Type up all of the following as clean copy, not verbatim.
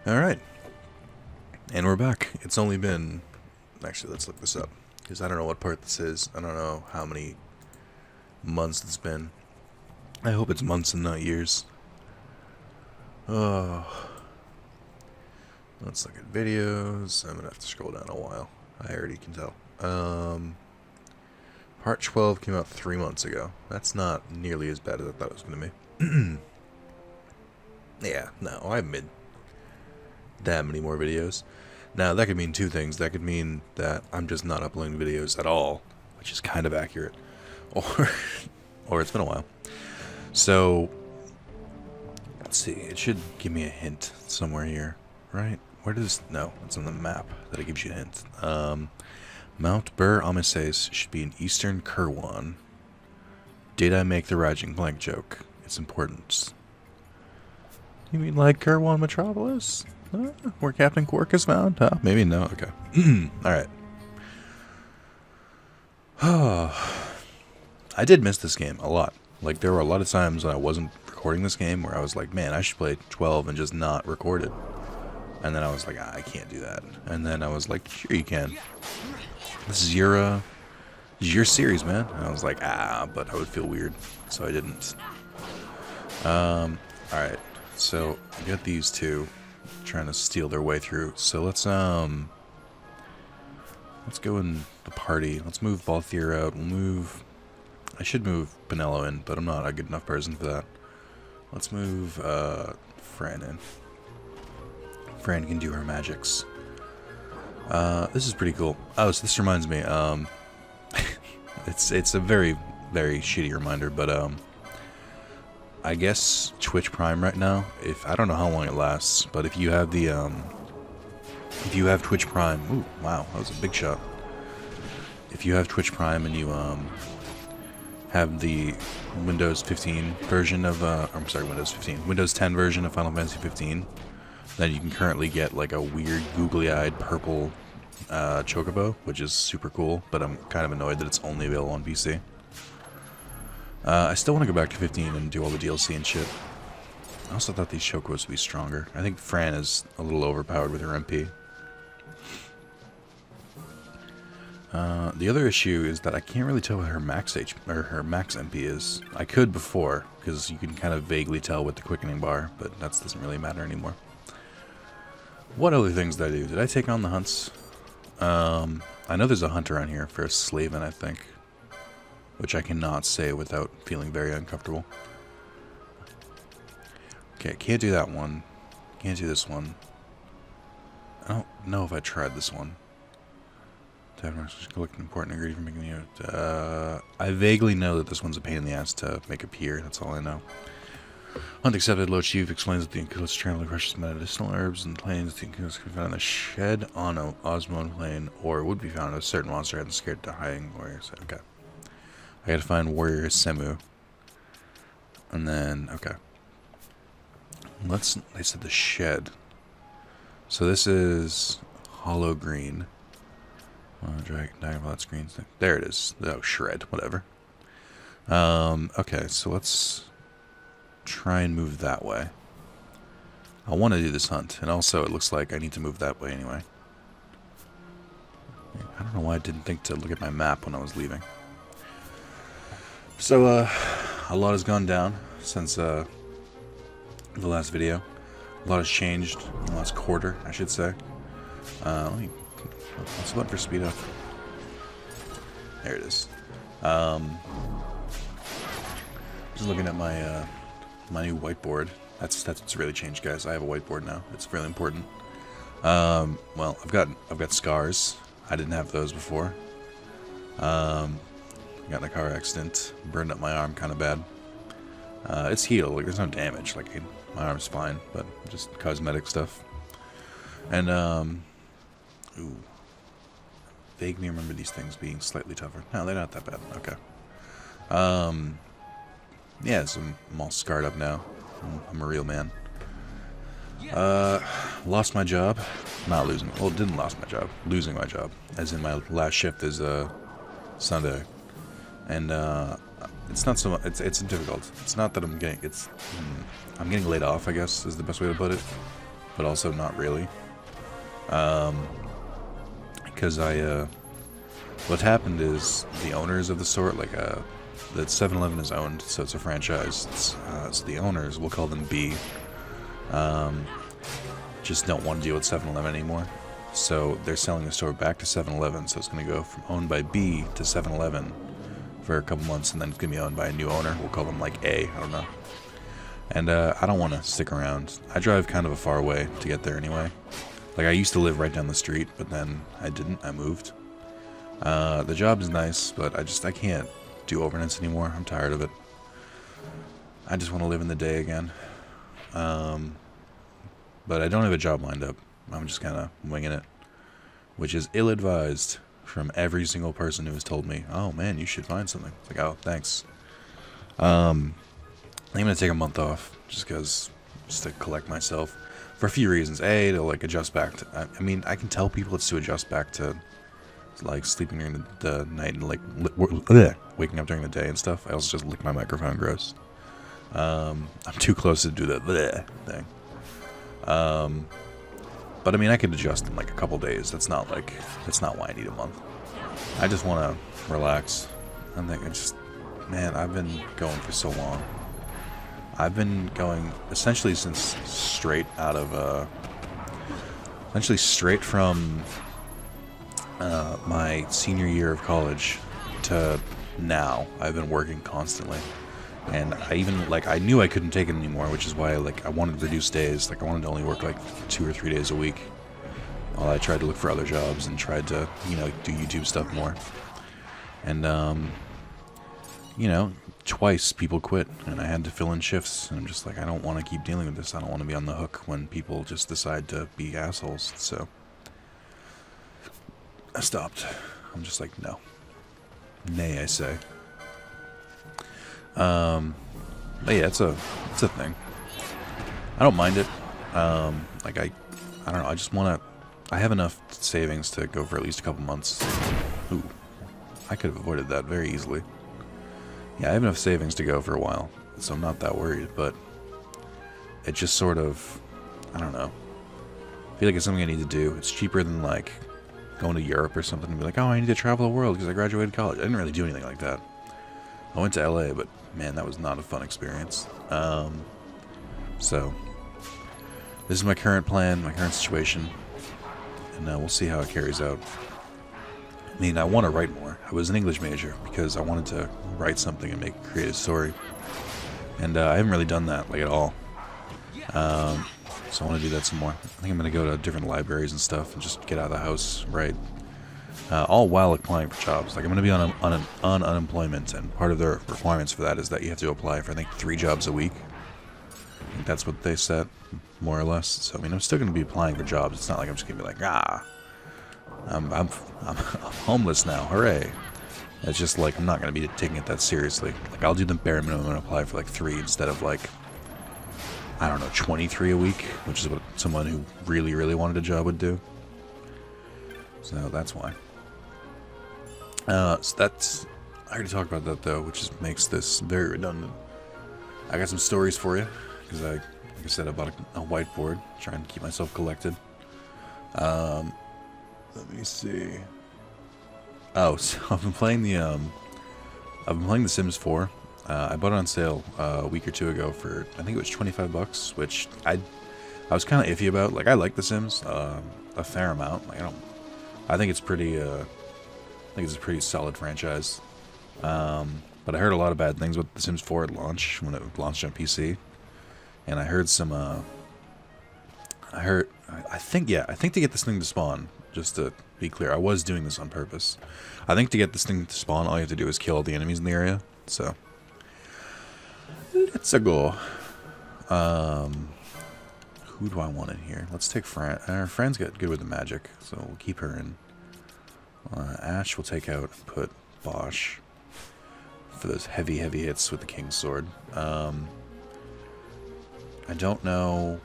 Alright, and we're back. It's only been... Actually, let's look this up, because I don't know what part this is. I don't know how many months it's been. I hope it's months and not years. Oh. Let's look at videos. I'm going to have to scroll down a while. I already can tell. Part 12 came out 3 months ago. That's not nearly as bad as I thought it was going to be. Yeah, no, I haven't made that many more videos. Now, that could mean two things. That could mean that I'm just not uploading videos at all, which is kind of accurate. Or it's been a while. So, let's see. It should give me a hint somewhere here, right? Where does... No, it's on the map that it gives you a hint. Mount Bur Amases should be in eastern Kirwan. Did I make the Raging Plank joke? It's important. You mean like Kirwan Metropolis? Where Captain Quark is found? Huh? Maybe no. Okay. Alright. I did miss this game a lot. Like, there were a lot of times when I wasn't recording this game where I was like, man, I should play 12 and just not record it. And then I was like, I can't do that. And then I was like, sure you can. This is your series, man. And I was like, but I would feel weird. So I didn't. Alright. So, I got these two trying to steal their way through. So let's go in the party. Let's move Balthier out. We'll move... I should move Pinello in, but I'm not a good enough person for that. Let's move Fran in. Fran can do her magics. This is pretty cool. Oh, so this reminds me. It's a very, very shitty reminder, but I guess Twitch Prime right now, I don't know how long it lasts, but if you have the if you have Twitch Prime, ooh, wow, that was a big shot. If you have Twitch Prime and you have the Windows 15 version of I'm sorry, Windows 10 version of Final Fantasy 15, then you can currently get like a weird googly-eyed purple chocobo, which is super cool, but I'm kind of annoyed that it's only available on PC. I still want to go back to 15 and do all the DLC and shit. I also thought these chocobos would be stronger. I think Fran is a little overpowered with her MP. The other issue is that I can't really tell what her max MP is. I could before, because you can kind of vaguely tell with the quickening bar, but that doesn't really matter anymore. What other things did I do? Did I take on the hunts? I know there's a hunt around here for a Slaven, I think. Which I cannot say without feeling very uncomfortable. Okay, can't do that one. Can't do this one. I don't know if I tried this one. Collect an important ingredient for making the unit. I vaguely know that this one's a pain in the ass to make appear. That's all I know. Hunt accepted. Low Chief explains that the Inculus traveling crushes medicinal herbs and plains. The Inculus can be found in the shed on an Osmone plain, or would be found in a certain monster and scared to hiding warriors. Okay. I gotta find Warrior Semu. And then, okay. They said the shed. So this is Hollow Green. Dragon Screen. There it is. Oh, Shred. Whatever. Okay, so let's try and move that way. I want to do this hunt. And also, it looks like I need to move that way anyway. I don't know why I didn't think to look at my map when I was leaving. So, a lot has gone down since the last video. A lot has changed in the last quarter, I should say. What's the button for speed up? There it is. Just looking at my my new whiteboard. That's what's really changed, guys. I have a whiteboard now. It's really important. Well, I've got scars. I didn't have those before. Got in a car accident, burned up my arm kind of bad. It's healed, like there's no damage, like my arm's fine, but just cosmetic stuff. And ooh, vaguely remember these things being slightly tougher. No, they're not that bad. Okay. Yeah, so I'm all scarred up now. I'm a real man. Lost my job. Not losing. Well, didn't lost my job. Losing my job. As in my last shift is Sunday. And it's not so much. It's difficult. It's not that I'm getting. I'm getting laid off, I guess, is the best way to put it. but also not really. Because what happened is the owners of the store, like, the 7-Eleven is owned, so it's a franchise. So the owners, we'll call them B, just don't want to deal with 7-Eleven anymore. So they're selling the store back to 7-Eleven, so it's going to go from owned by B to 7-Eleven for a couple months, and then it's going to be owned by a new owner. We'll call them, like, A, I don't know. And I don't want to stick around. I drive kind of a far way to get there anyway. Like, I used to live right down the street, but then I didn't. I moved. The job is nice, but I can't do overnights anymore. I'm tired of it. I just want to live in the day again. But I don't have a job lined up. I'm just kind of winging it, which is ill-advised from every single person who has told me, oh man, you should find something. It's like, oh, thanks. I'm going to take a month off just to collect myself for a few reasons. A, to like adjust back to, I mean, I can tell people it's to adjust back to like sleeping during the night and like waking up during the day and stuff. I also just lick my microphone gross. I'm too close to do that thing. But I mean, I could adjust in like a couple days. That's not why I need a month. I just want to relax. I think man, I've been going for so long. I've been going essentially since straight from my senior year of college to now. I've been working constantly. And I knew I couldn't take it anymore, which is why I wanted to reduce days. Like, I wanted to only work like 2 or 3 days a week. While I tried to look for other jobs and tried to, do YouTube stuff more. And, twice people quit, and I had to fill in shifts. And I'm just like, I don't want to keep dealing with this. I don't want to be on the hook when people just decide to be assholes. So I stopped. I'm just like, no. Nay, I say. But yeah, it's a thing. I don't mind it. I don't know, I just want to, I have enough savings to go for at least a couple months. Ooh, I could have avoided that very easily. Yeah, I have enough savings to go for a while, so I'm not that worried, but it just sort of, I don't know. I feel like it's something I need to do. It's cheaper than, like, going to Europe or something and be like, oh, I need to travel the world because I graduated college. I didn't really do anything like that. I went to LA, but man, that was not a fun experience. So this is my current plan, my current situation, and we'll see how it carries out. I mean, I want to write more. I was an English major because I wanted to write something and make a creative story, and I haven't really done that, like, at all. So I want to do that some more. I think I'm going to go to different libraries and stuff and just get out of the house, write. All while applying for jobs. Like, I'm going to be on unemployment, and part of the requirements for that is that you have to apply for, I think, 3 jobs a week. I think that's what they set, more or less. So, I mean, I'm still going to be applying for jobs. It's not like I'm just going to be like, I'm homeless now, hooray. It's just like, I'm not going to be taking it that seriously. Like, I'll do the bare minimum and apply for like 3 instead of like, I don't know, 23 a week, which is what someone who really, really wanted a job would do. So that's why. So that's, I already talked about that though, which just makes this very redundant. I got some stories for you, because like I said, I bought a whiteboard, trying to keep myself collected. Let me see. Oh, so I've been playing the Sims 4. I bought it on sale a week or 2 ago for, I think it was $25, which I was kind of iffy about. Like, I like The Sims a fair amount. Like, I think it's pretty. I think it's a pretty solid franchise. But I heard a lot of bad things with The Sims 4 at launch, when it launched on PC, and I heard some. I think to get this thing to spawn, just to be clear, I was doing this on purpose. I think to get this thing to spawn, all you have to do is kill all the enemies in the area. So let's go. Who do I want in here? Let's take Fran. Our Fran's got good with the magic, so we'll keep her in. Ash will take out and put Bosch for those heavy hits with the King's Sword. I don't know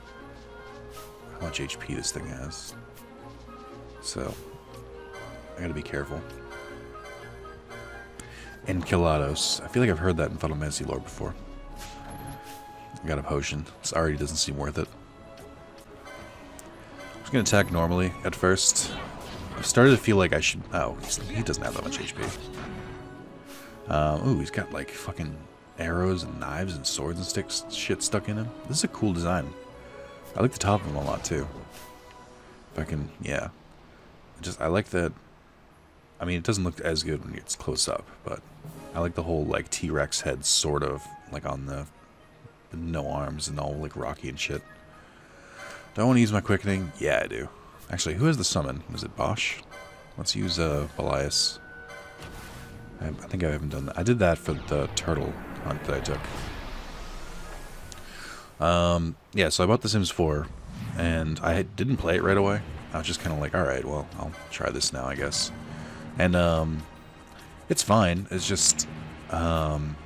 how much HP this thing has, so I gotta be careful. Enchilados. I feel like I've heard that in Final Fantasy lore before. I got a potion. This already doesn't seem worth it. just gonna attack normally at first. I've started to feel like I should... Oh, he doesn't have that much HP. Ooh, he's got like fucking arrows and knives and swords and sticks shit stuck in him. This is a cool design. I like the top of him a lot too. If I can, yeah. I like that. I mean, it doesn't look as good when it's close up, but I like the whole like T-Rex head sort of like on the no arms and all like rocky and shit. Do I want to use my quickening? Yeah, I do. Actually, who has the summon? Was it Bosch? Let's use Belias. I think I haven't done that. I did that for the turtle hunt that I took. Yeah, so I bought The Sims 4, and I didn't play it right away. I was just kind of like, alright, well, I'll try this now, I guess. And, it's fine. It's just, I'm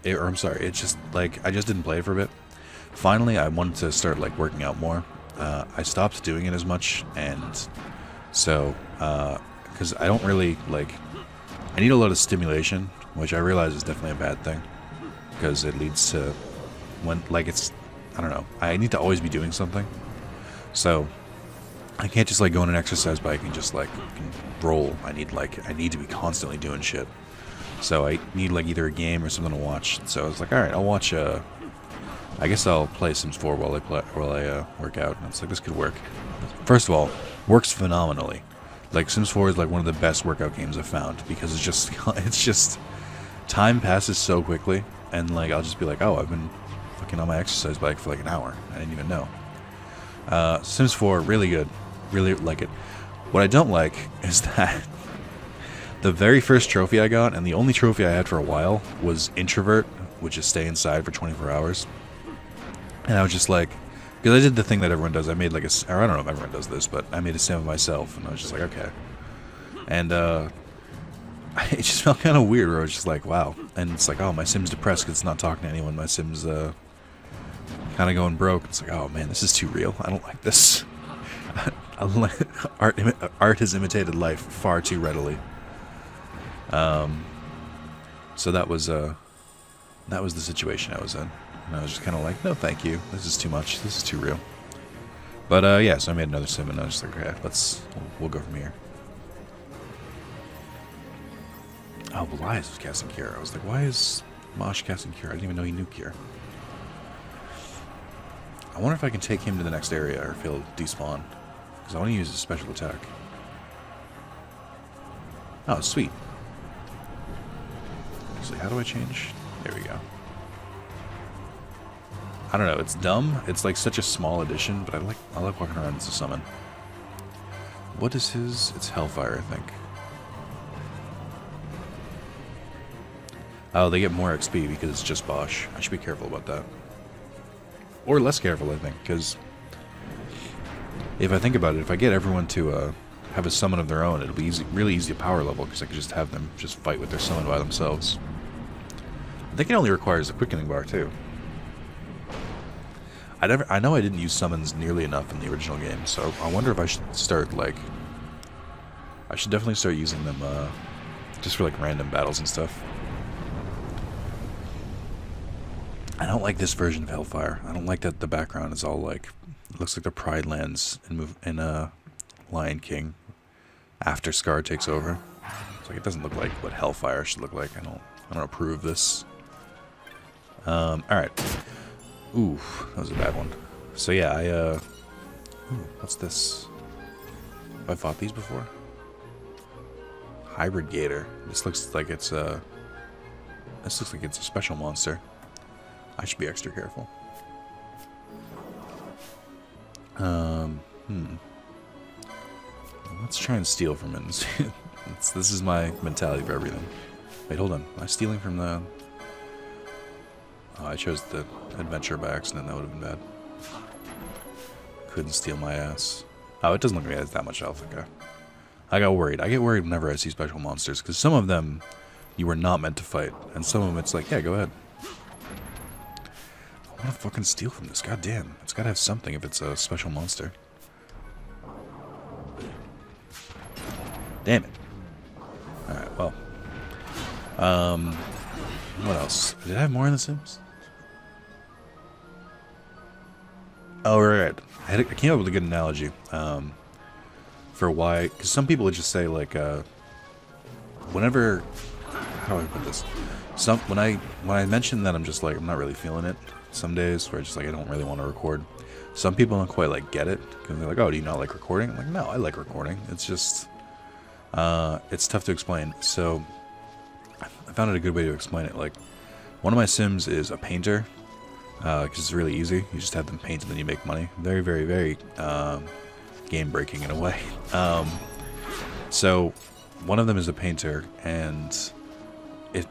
sorry, it's just, like, I just didn't play it for a bit. Finally, I wanted to start, like, working out more. I stopped doing it as much, and so, because I don't really, like, I need a lot of stimulation, which I realize is definitely a bad thing, because it leads to, when, like, it's, I don't know, I need to always be doing something, so, I can't just, like, go on an exercise bike and just, like, roll. I need to be constantly doing shit, so I need, like, either a game or something to watch, so I was like, alright, I'll watch, I guess I'll play Sims 4 while I work out. And it's like, this could work. First of all, works phenomenally. Like, Sims 4 is like one of the best workout games I've found, because it's just time passes so quickly, and like I'll just be like, oh, I've been fucking on my exercise bike for like an hour. I didn't even know. Sims 4, really good. Really like it. What I don't like is that the very first trophy I got, and the only trophy I had for a while, was Introvert, which is stay inside for 24 hours. And I was just like, because I did the thing that everyone does. I made like or I don't know if everyone does this, but I made a sim of myself, and I was just like, okay. And it just felt kind of weird, where I was just like, wow. And it's like, oh, my sim's depressed because it's not talking to anyone. My sim's kind of going broke. It's like, oh man, this is too real. I don't like this. Art has imitated life far too readily. So that was the situation I was in. And I was just kind of like, no, thank you. This is too much. This is too real. But, yeah, so I made another sim, and I was just like, okay, we'll go from here. Oh, Belias was casting Cure. I was like, why is Mosh casting Cure? I didn't even know he knew Cure. I wonder if I can take him to the next area, or if he'll despawn. Because I want to use his special attack. Oh, sweet. So how do I change? There we go. I don't know, it's dumb. It's like such a small addition, but I like walking around as a summon. What is his? It's Hellfire, I think. Oh, they get more XP because it's just Bosch. I should be careful about that. Or less careful, I think, because if I think about it, if I get everyone to have a summon of their own, it'll be really easy to power level, because I could just have them just fight with their summon by themselves. I think it only requires a quickening bar, too. I know I didn't use summons nearly enough in the original game, so I wonder if I should start, like... I should definitely start using them, just for, like, random battles and stuff. I don't like this version of Hellfire. I don't like that the background is all, like... It looks like the Pride Lands in Lion King after Scar takes over. It's like, it doesn't look like what Hellfire should look like. I don't approve this. Alright. Ooh, that was a bad one. So yeah, ooh, what's this? Have I fought these before? Hybrid Gator. This looks like it's a special monster. I should be extra careful. Let's try and steal from him. This is my mentality for everything. Wait, hold on. Am I stealing from the... Oh, I chose the adventure by accident. That would have been bad. Couldn't steal my ass. Oh, it doesn't look like it has that much health. Okay. I got worried. I get worried whenever I see special monsters, because some of them you were not meant to fight, and some of them it's like, yeah, go ahead. I want to fucking steal from this. God damn. It's got to have something if it's a special monster. Damn it. Alright, well. What else? Did I have more in The Sims? Oh, right. I I came up with a good analogy for why, because some people would just say like, whenever, how do I put this? When I mention that I'm just like, I'm not really feeling it. Some days where just like I don't really want to record. Some people don't quite like get it because they're like, oh, do you not like recording? I'm like, no, I like recording. It's just, it's tough to explain. So I found it a good way to explain it. Like, one of my sims is a painter. Because it's really easy. You just have them paint and then you make money. Very, very, very game-breaking in a way. So one of them is a painter, and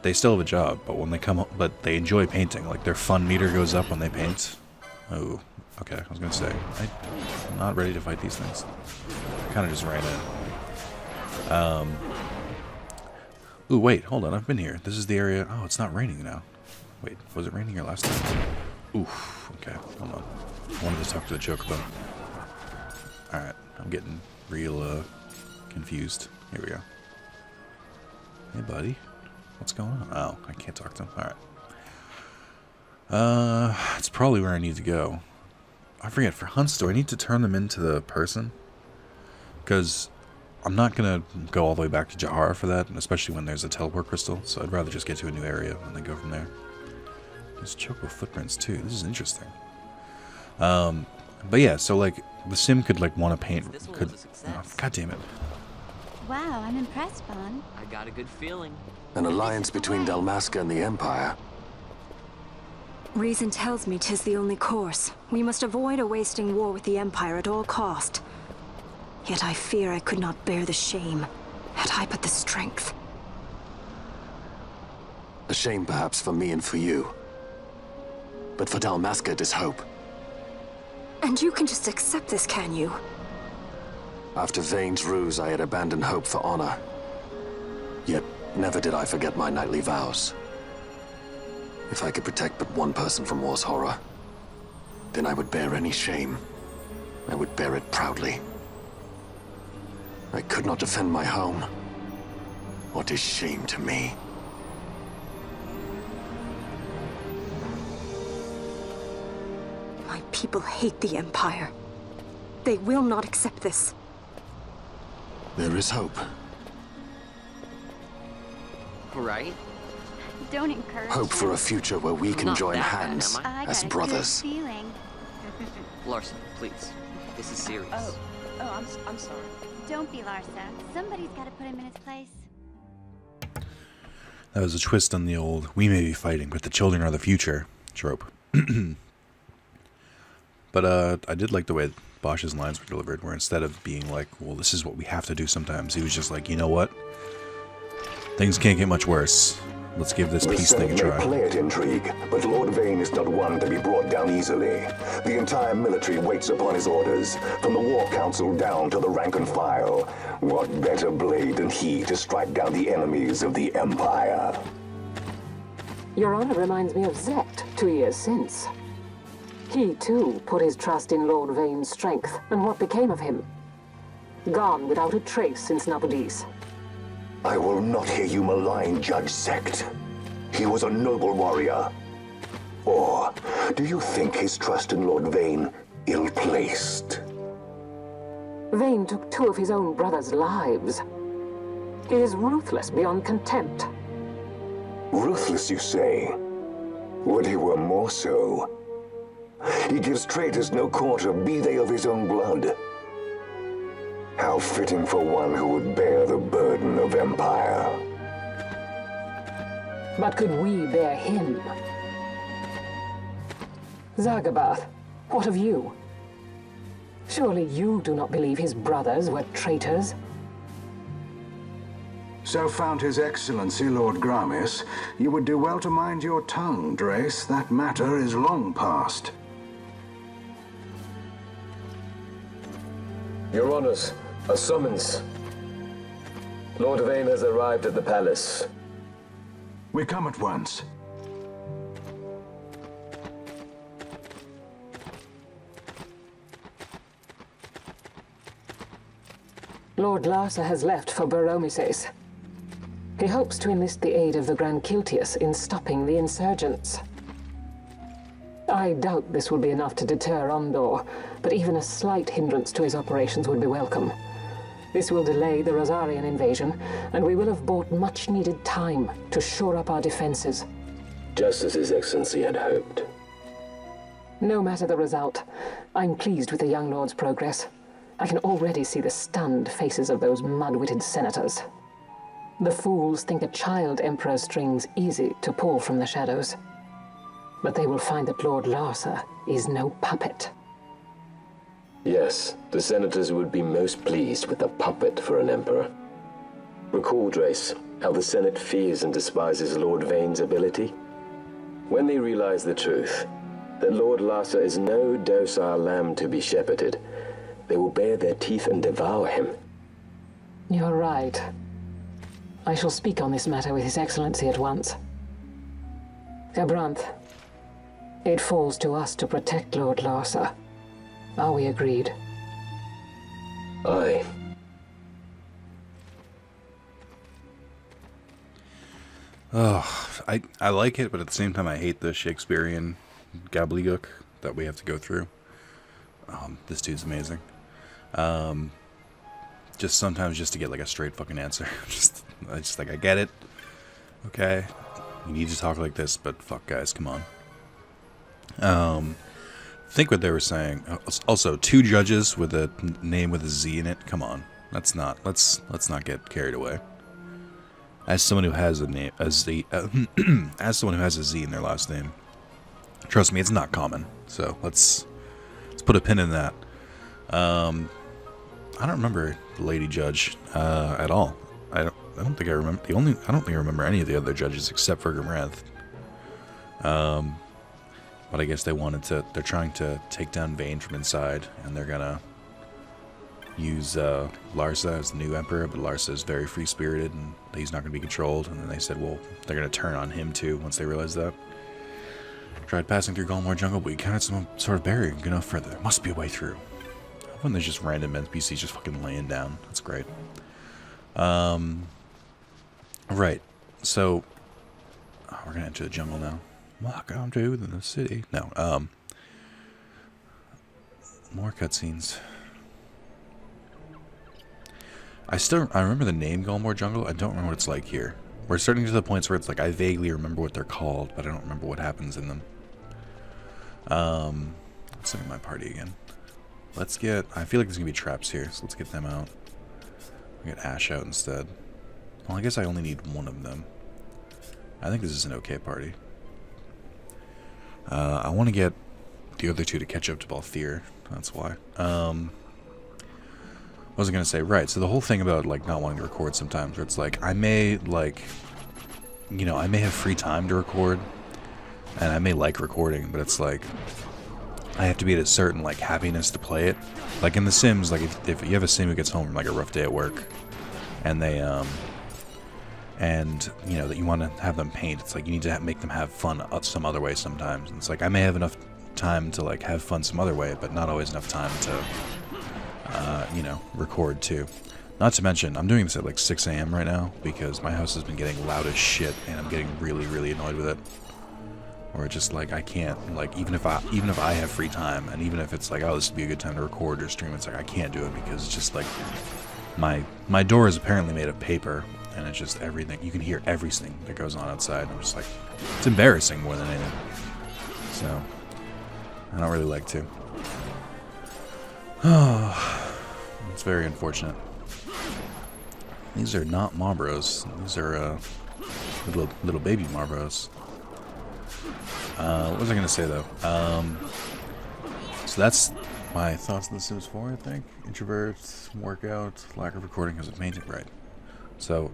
they still have a job, but when they come home, but they enjoy painting. Like, their fun meter goes up when they paint. Oh, okay. I was gonna say I'm not ready to fight these things. I kind of just ran in. Ooh, wait, hold on. I've been here. This is the area. Oh, it's not raining now. Wait, was it raining here last time? Oof, okay, hold on. I wanted to talk to the Chocobo. Alright, I'm getting real, confused. Here we go. Hey, buddy. What's going on? Oh, I can't talk to him. Alright. It's probably where I need to go. I forget, for hunts, do I need to turn them into the person? Because I'm not going to go all the way back to Jahara for that, especially when there's a teleport crystal, so I'd rather just get to a new area and then go from there. There's Choco footprints too. This is interesting. But yeah, so like the sim could like want to paint. Oh, God damn it! Wow, I'm impressed, Vaughn. I got a good feeling. An alliance between Dalmasca and the Empire. Reason tells me 'tis the only course. We must avoid a wasting war with the Empire at all cost. Yet I fear I could not bear the shame, had I but the strength. A shame perhaps for me and for you. But for Dalmasca it is hope. And you can just accept this, can you? After Vane's ruse, I had abandoned hope for honor. Yet, never did I forget my knightly vows. If I could protect but one person from war's horror, then I would bear any shame. I would bear it proudly. I could not defend my home. What is shame to me? My people hate the Empire. They will not accept this. There is hope. Right? Don't encourage Hope for a them. future where we can Not join that bad, hands am I got as a good brothers. feeling. Larson, please. This is serious. I'm sorry. Don't be Larsa. Somebody's got to put him in his place. That was a twist on the old "we may be fighting, but the children are the future" trope. But I did like the way Bosch's lines were delivered, where instead of being like, well, this is what we have to do sometimes, he was just like, you know what? Things can't get much worse. Let's give this peace thing a try. The Senate may play at intrigue, but Lord Vane is not one to be brought down easily. The entire military waits upon his orders, from the War Council down to the rank and file. What better blade than he to strike down the enemies of the Empire? Your honor reminds me of Zect 2 years since. He, too, put his trust in Lord Vane's strength, and what became of him? Gone without a trace since Nabudis. I will not hear you malign Judge Sect. He was a noble warrior. Or do you think his trust in Lord Vane ill-placed? Vane took 2 of his own brothers' lives. He is ruthless beyond contempt. Ruthless, you say? Would he were more so. He gives traitors no quarter, be they of his own blood. How fitting for one who would bear the burden of empire. But could we bear him? Zagabath, what of you? Surely you do not believe his brothers were traitors? So found His Excellency Lord Gramis, you would do well to mind your tongue, Drace. That matter is long past. Your Honors, a summons. Lord Vane has arrived at the palace. We come at once. Lord Larsa has left for Baromises. He hopes to enlist the aid of the Grand Kiltius in stopping the insurgents. I I doubt this will be enough to deter Ondor, but even a slight hindrance to his operations would be welcome. This will delay the Rosarian invasion, and we will have bought much-needed time to shore up our defenses. Just as His Excellency had hoped. No matter the result, I'm pleased with the young lord's progress. I can already see the stunned faces of those mud-witted senators. The fools think a child emperor's strings easy to pull from the shadows. But they will find that Lord Larsa is no puppet. Yes, the senators would be most pleased with a puppet for an emperor. Recall, Drace, how the Senate fears and despises Lord Vane's ability. When they realize the truth, that Lord Larsa is no docile lamb to be shepherded, they will bare their teeth and devour him. You're right. I shall speak on this matter with His Excellency at once. Gabranth, it falls to us to protect Lord Larsa. Are we agreed? Aye. Oh, I like it, but at the same time I hate the Shakespearean gobbledygook that we have to go through. This dude's amazing. Just sometimes just to get like a straight fucking answer. I just like, I get it. Okay. You need to talk like this, but fuck guys, come on. Think what they were saying. Also, 2 judges with a name with a Z in it. Come on. Let's not get carried away. As someone who has a name, as someone who has a Z in their last name, trust me, it's not common. So let's put a pin in that. I don't remember the lady judge at all. I don't think I remember I don't think I remember any of the other judges except for Gabranth. But I guess they're trying to take down Vane from inside, and they're gonna use Larsa as the new emperor, but Larsa is very free-spirited, and he's not gonna be controlled, and then they said, well, they're gonna turn on him too, once they realize that. Tried passing through Galmore Jungle, but we encountered some sort of barrier. Go no further. There must be a way through. When there's just random NPCs just fucking laying down. That's great. Right. So, we're gonna enter the jungle now. Welcome to the city. No, more cutscenes. I remember the name Galmore Jungle. I don't remember what it's like here. We're starting to the points where it's like I vaguely remember what they're called, but I don't remember what happens in them. Let's look at my party again. Let's get, I feel like there's gonna be traps here, so let's get them out. We'll get Ash out instead. Well, I guess I only need one of them. I think this is an okay party. I want to get the other 2 to catch up to Balthier. That's why. What was I going to say? Right, so the whole thing about, like, not wanting to record sometimes, where it's like, I may, like, you know, I may have free time to record, and I may like recording, but it's like, I have to be at a certain, like, happiness to play it. Like, in The Sims, like, if you have a sim who gets home from, like, a rough day at work, and they, and, you know, that you want to have them paint, it's like, you need to make them have fun some other way sometimes. And it's like, I may have enough time to, like, have fun some other way, but not always enough time to, you know, record too. Not to mention, I'm doing this at, like, 6 AM right now, because my house has been getting loud as shit, and I'm getting really, really annoyed with it. Or just, like, I can't, like, even if I have free time, and even if it's like, oh, this would be a good time to record or stream, it's like, I can't do it, because it's just, like, my door is apparently made of paper, and it's just everything. You can hear everything that goes on outside. I'm just like, it's embarrassing more than anything. So, I don't really like to. Oh, it's very unfortunate. These are not Marbros. These are little baby Marbros. What was I gonna say though? So that's my thoughts on The Sims 4. I think introverts, workout, lack of recording because of painting. Right. So,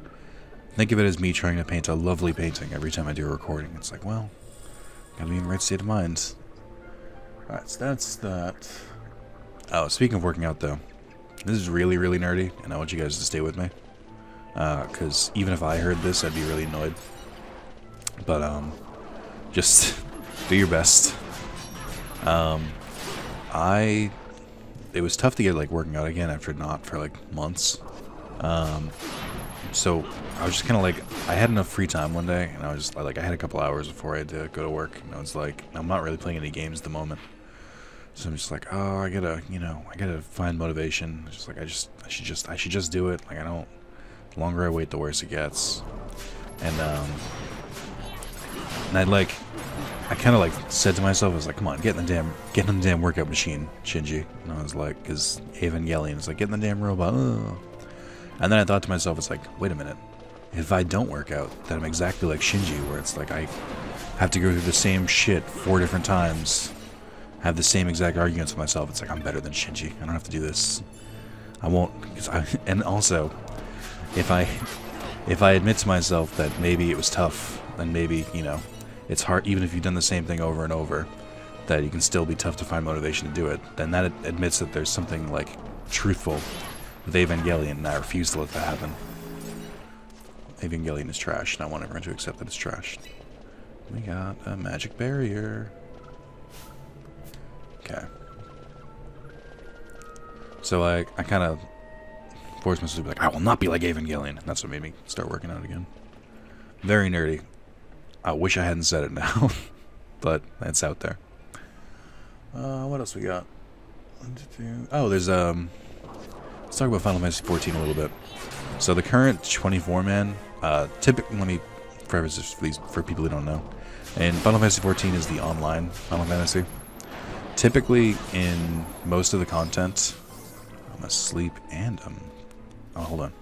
think of it as me trying to paint a lovely painting every time I do a recording. It's like, well, gotta be in the right state of mind. Alright, so that's that. Oh, speaking of working out, though, this is really, really nerdy, and I want you guys to stay with me. Because even if I heard this, I'd be really annoyed. But, just do your best. It was tough to get, like, working out again after not for, like, months. so I was just kind of like, I had enough free time one day, and I was just like, I had a couple hours before I had to go to work, and I was like, I'm not really playing any games at the moment. So I'm just like, oh, I gotta, you know, I gotta find motivation. Just like, I should just do it. Like, I don't, the longer I wait, the worse it gets. And I kind of like said to myself, I was like, come on, get in the damn workout machine, Shinji. And I was like, because Evangelion is like, get in the damn robot. Ugh. And then I thought to myself, it's like, wait a minute. If I don't work out, then I'm exactly like Shinji, where it's like I have to go through the same shit 4 different times, have the same exact arguments with myself. It's like, I'm better than Shinji. I don't have to do this. I won't. And also, if I admit to myself that maybe it was tough, and maybe, you know, it's hard, even if you've done the same thing over and over, that you can still be tough to find motivation to do it, then that admits that there's something, like, truthful with Evangelion, and I refuse to let that happen. Evangelion is trash, and I want everyone to accept that it's trash. We got a magic barrier. Okay. So I kind of forced myself to be like, I will not be like Evangelion. And that's what made me start working out again. Very nerdy. I wish I hadn't said it now, but it's out there. What else we got? Oh, there's let's talk about Final Fantasy XIV a little bit. So the current 24-man, typically, let me preface this for people who don't know. And Final Fantasy XIV is the online Final Fantasy. Typically, in most of the content, I'm asleep and oh, hold on.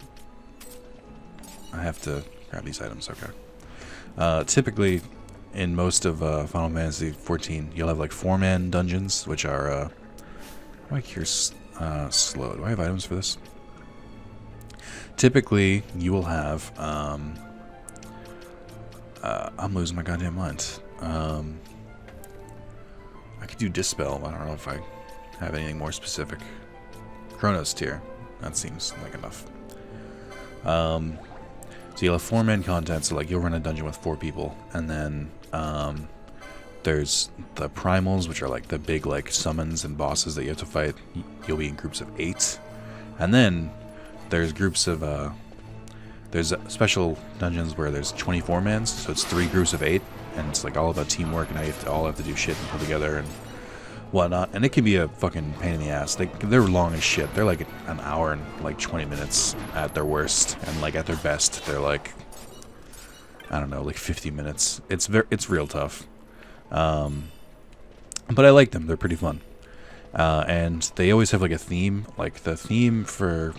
I have to grab these items. Okay. Typically, in most of Final Fantasy XIV, you'll have like 4-man dungeons, which are. Why do I hear slow? Do I have items for this? Typically, you will have. I'm losing my goddamn mind. I could do Dispel. I don't know if I have anything more specific. Chronos tier. That seems like enough. So you'll have 4-man content, so like you'll run a dungeon with 4 people, and then there's the primals, which are like the big like summons and bosses that you have to fight. You'll be in groups of 8, and then there's groups of there's special dungeons where there's 24-mans, so it's 3 groups of 8, and it's like all about teamwork and how you all have to do shit and pull together and whatnot. And it can be a fucking pain in the ass. They're long as shit. They're like an hour and like 20 minutes at their worst, and like at their best, they're like, I don't know, like 50 minutes. It's real tough. But I like them. They're pretty fun. And they always have like a theme. Like the theme for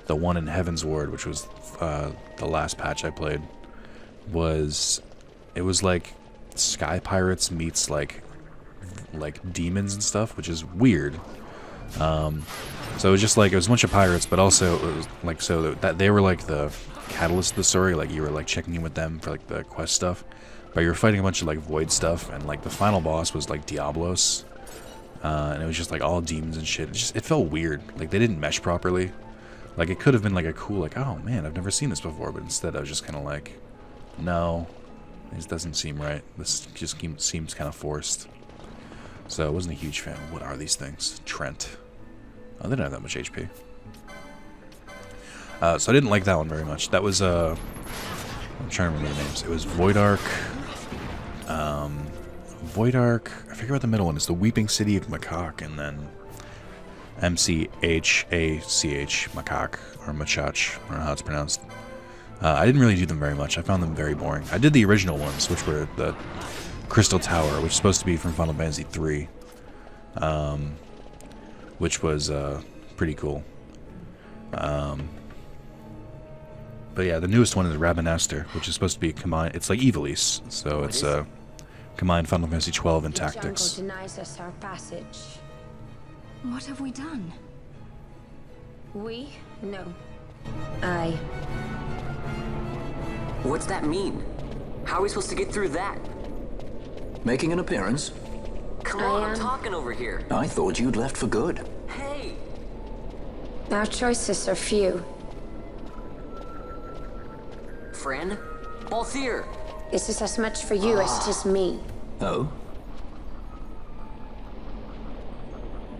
the one in Heaven's Ward, which was the last patch I played, was like Sky Pirates meets like demons and stuff, which is weird. So it was just like, it was a bunch of pirates, but also it was like, so that they were like the catalyst of the story. Like you were like checking in with them for like the quest stuff, but you were fighting a bunch of like void stuff, and like the final boss was like Diablos, and it was just like all demons and shit. It felt weird. Like they didn't mesh properly. Like it could have been like a cool, like, oh man, I've never seen this before, but instead I was just kind of like, no, this doesn't seem right. This just seems kind of forced. So I wasn't a huge fan. What are these things? Trent. Oh, they don't have that much HP. So I didn't like that one very much. That was, I'm trying to remember the names. It was Voidark. Voidark. I forget what the middle one is. The Weeping City of Macaque, and then MCHACH, Macaque, or Machach. I don't know how it's pronounced. I didn't really do them very much. I found them very boring. I did the original ones, which were the Crystal Tower, which is supposed to be from Final Fantasy III, which was pretty cool. But yeah, the newest one is Rabanastre, which is supposed to be combined. It's like Ivalice, so it's combined Final Fantasy XII and Tactics. Denies us our passage. What have we done? We? No. What's that mean? How are we supposed to get through that? Making an appearance? Come on, I'm talking over here. I thought you'd left for good. Hey! Our choices are few. Friend? Balthier! This is as much for you as it is me. Oh?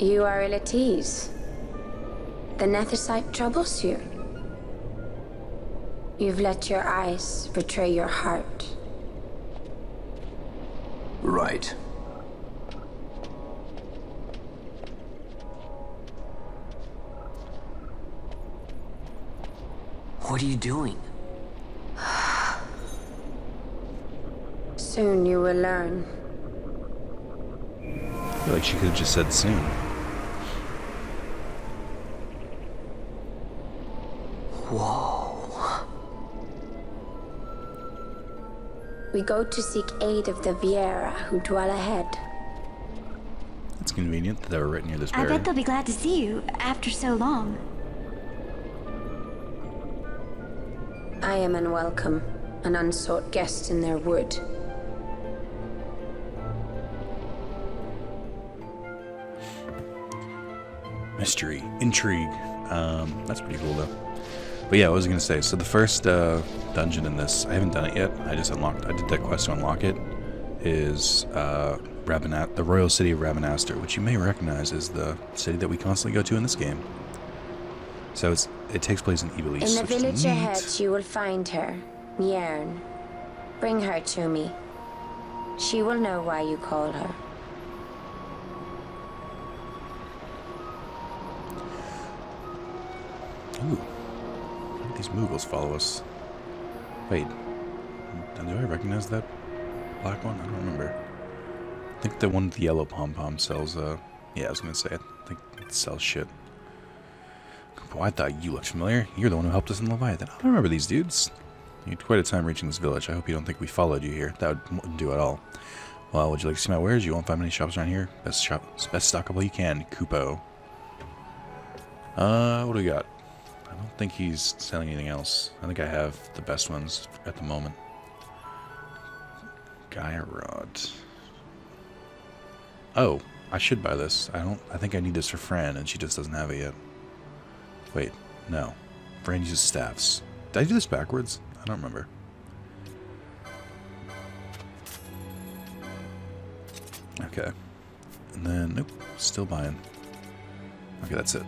You are ill at ease. The Nethicite troubles you. You've let your eyes betray your heart. Right. What are you doing? Soon you will learn. I feel like she could have just said soon. Whoa. We go to seek aid of the Viera who dwell ahead. It's convenient that they were right near this I barrier. bet they'll be glad to see you after so long. I am unwelcome, an unsought guest in their wood. Mystery, intrigue. That's pretty cool though. But yeah, what was I gonna say? So the first dungeon in this, I haven't done it yet. I just unlocked. I did that quest to unlock it. Is the Royal City of Ravenaster, which you may recognize as the city that we constantly go to in this game. So it takes place in Evil East. In the village ahead, you will find her, Mjern. Bring her to me. She will know why you call her. Ooh. These Moogles follow us. Wait. Do I recognize that black one? I don't remember. I think the one with the yellow pom-pom sells, yeah, I was gonna say, I think it sells shit. Boy, I thought you looked familiar. You're the one who helped us in Leviathan. I don't remember these dudes. You had quite a time reaching this village. I hope you don't think we followed you here. That wouldn't do at all. Well, would you like to see my wares? You won't find many shops around here. Best stock of all you can. Kupo. What do we got? I don't think he's selling anything else. I think I have the best ones at the moment. Gaia Rod. Oh, I should buy this. I think I need this for Fran, and she just doesn't have it yet. Wait, no. Fran uses staffs. Did I do this backwards? I don't remember. Okay. And then, nope, still buying. Okay, that's it.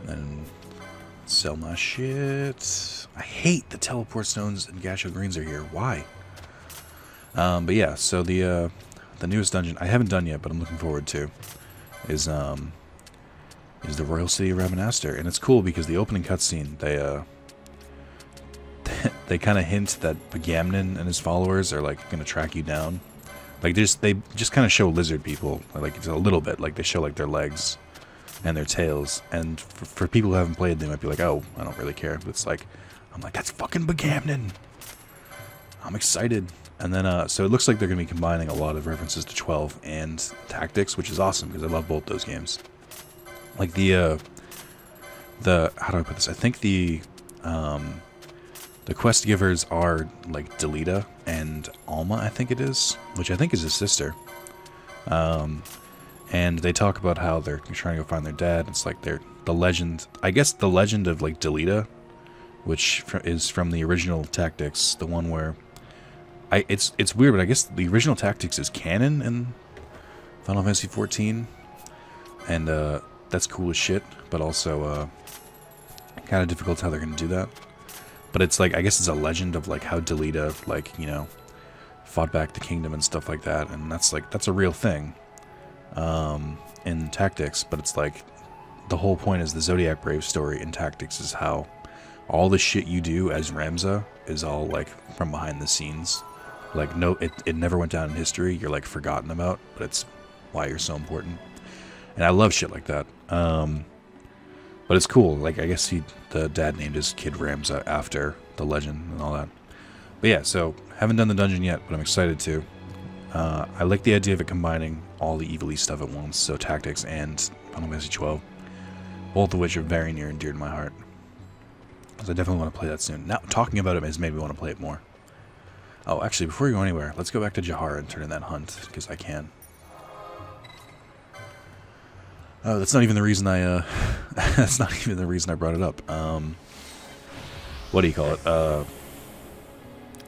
And then sell my shit. I hate the teleport stones and Gasho Greens are here. Why? But yeah, so the newest dungeon I haven't done yet, but I'm looking forward to is the Royal City of Ravenaster, and it's cool because the opening cutscene they kind of hint that Bagamnon and his followers are like gonna track you down. Like they just kind of show lizard people, like it's a little bit, like they show like their legs and their tails, and for people who haven't played, they might be like, oh, I don't really care. But it's like, I'm like, that's fucking Bagamnon. I'm excited. And then so it looks like they're gonna be combining a lot of references to 12 and Tactics, which is awesome because I love both those games. Like the how do I put this? I think the quest givers are like Delita and Alma, I think it is, which I think is his sister. And they talk about how they're trying to go find their dad. It's like the legend, I guess the legend of like Delita, which is from the original Tactics, the one where it's weird, but I guess the original Tactics is canon in Final Fantasy XIV, and that's cool as shit, but also kind of difficult how they're gonna do that. But it's like, I guess it's a legend of like how Delita, like, you know, fought back the kingdom and stuff like that, and that's a real thing in Tactics. But it's like the whole point is the Zodiac Brave story in Tactics is how all the shit you do as Ramza is all like from behind the scenes. Like, no, it never went down in history. You're like forgotten about, but it's why you're so important. And I love shit like that. But it's cool. Like, I guess the dad named his kid Ramza after the legend and all that. But yeah, so haven't done the dungeon yet, but I'm excited to. I like the idea of it combining all the Evil East stuff at once, so Tactics and Final Fantasy XII, both of which are very near and dear to my heart. So I definitely want to play that soon. Now, talking about it has made me want to play it more. Oh, actually, before we go anywhere, let's go back to Jahara and turn in that hunt, because I can. Oh, that's not even the reason I, that's not even the reason I brought it up. What do you call it?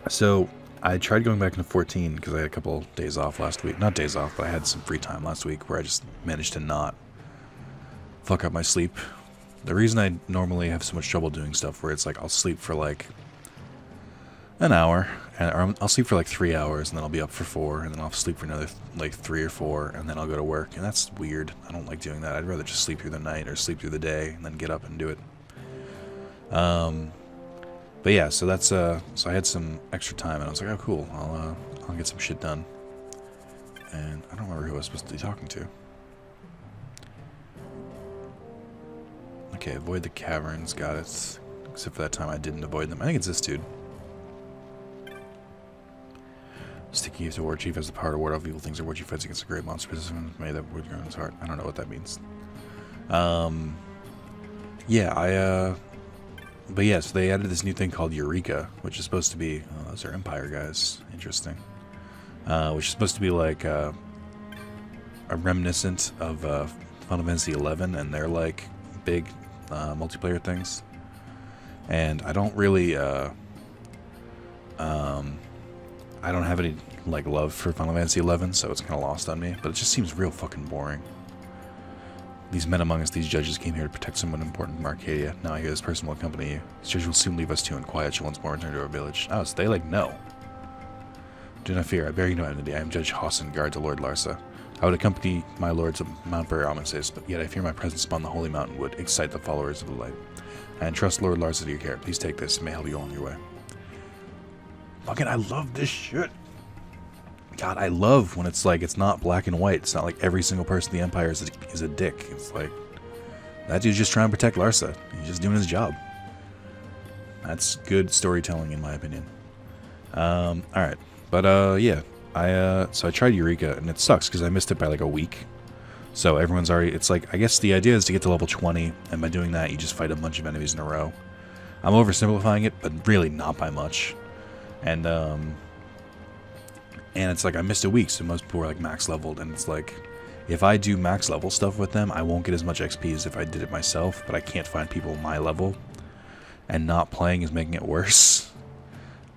So, I tried going back into 14 because I had a couple days off last week. Not days off, but I had some free time last week where I just managed to not fuck up my sleep. The reason I normally have so much trouble doing stuff where it's like I'll sleep for like An hour. Or I'll sleep for like 3 hours, and then I'll be up for 4, and then I'll sleep for another like 3 or 4, and then I'll go to work. And that's weird. I don't like doing that. I'd rather just sleep through the night or sleep through the day and then get up and do it. But yeah, so that's so I had some extra time, and I was like, oh cool, I'll get some shit done. And I don't remember who I was supposed to be talking to. Okay, avoid the caverns, got it. Except for that time I didn't avoid them. I think it's this dude. Sticky to War Chief has the power to ward off evil things or War Chief fights against a great monster participant. May that would grow in his heart. I don't know what that means. Yeah, but yeah, so they added this new thing called Eureka, which is supposed to be, oh, those are Empire guys. Interesting. Which is supposed to be like a reminiscent of Final Fantasy XI and their like big multiplayer things. And I don't really, I don't have any like love for Final Fantasy XI, so it's kind of lost on me. But it just seems real fucking boring. These men among us, these judges, came here to protect someone important from Arcadia. Now I hear this person will accompany you. This judge will soon leave us too in quiet. She'll once more return to our village. Oh, so they like no. Do not fear. I bear you no enmity. I am Judge Hossin, guard to Lord Larsa. I would accompany my lord to Mount Beramasis, but yet I fear my presence upon the holy mountain would excite the followers of the light. I entrust Lord Larsa to your care. Please take this. It may help you on your way. Fucking, I love this shit. God, I love when it's like, it's not black and white. It's not like every single person in the Empire is a dick. It's like, that dude's just trying to protect Larsa. He's just doing his job. That's good storytelling, in my opinion. Alright. But, yeah. So I tried Eureka, and it sucks, because I missed it by like a week. So everyone's already, it's like, I guess the idea is to get to level 20, and by doing that, you just fight a bunch of enemies in a row. I'm oversimplifying it, but really not by much. And it's like I missed a week, so most people were like max leveled, and it's like, if I do max level stuff with them, I won't get as much XP as if I did it myself, but I can't find people my level, and not playing is making it worse.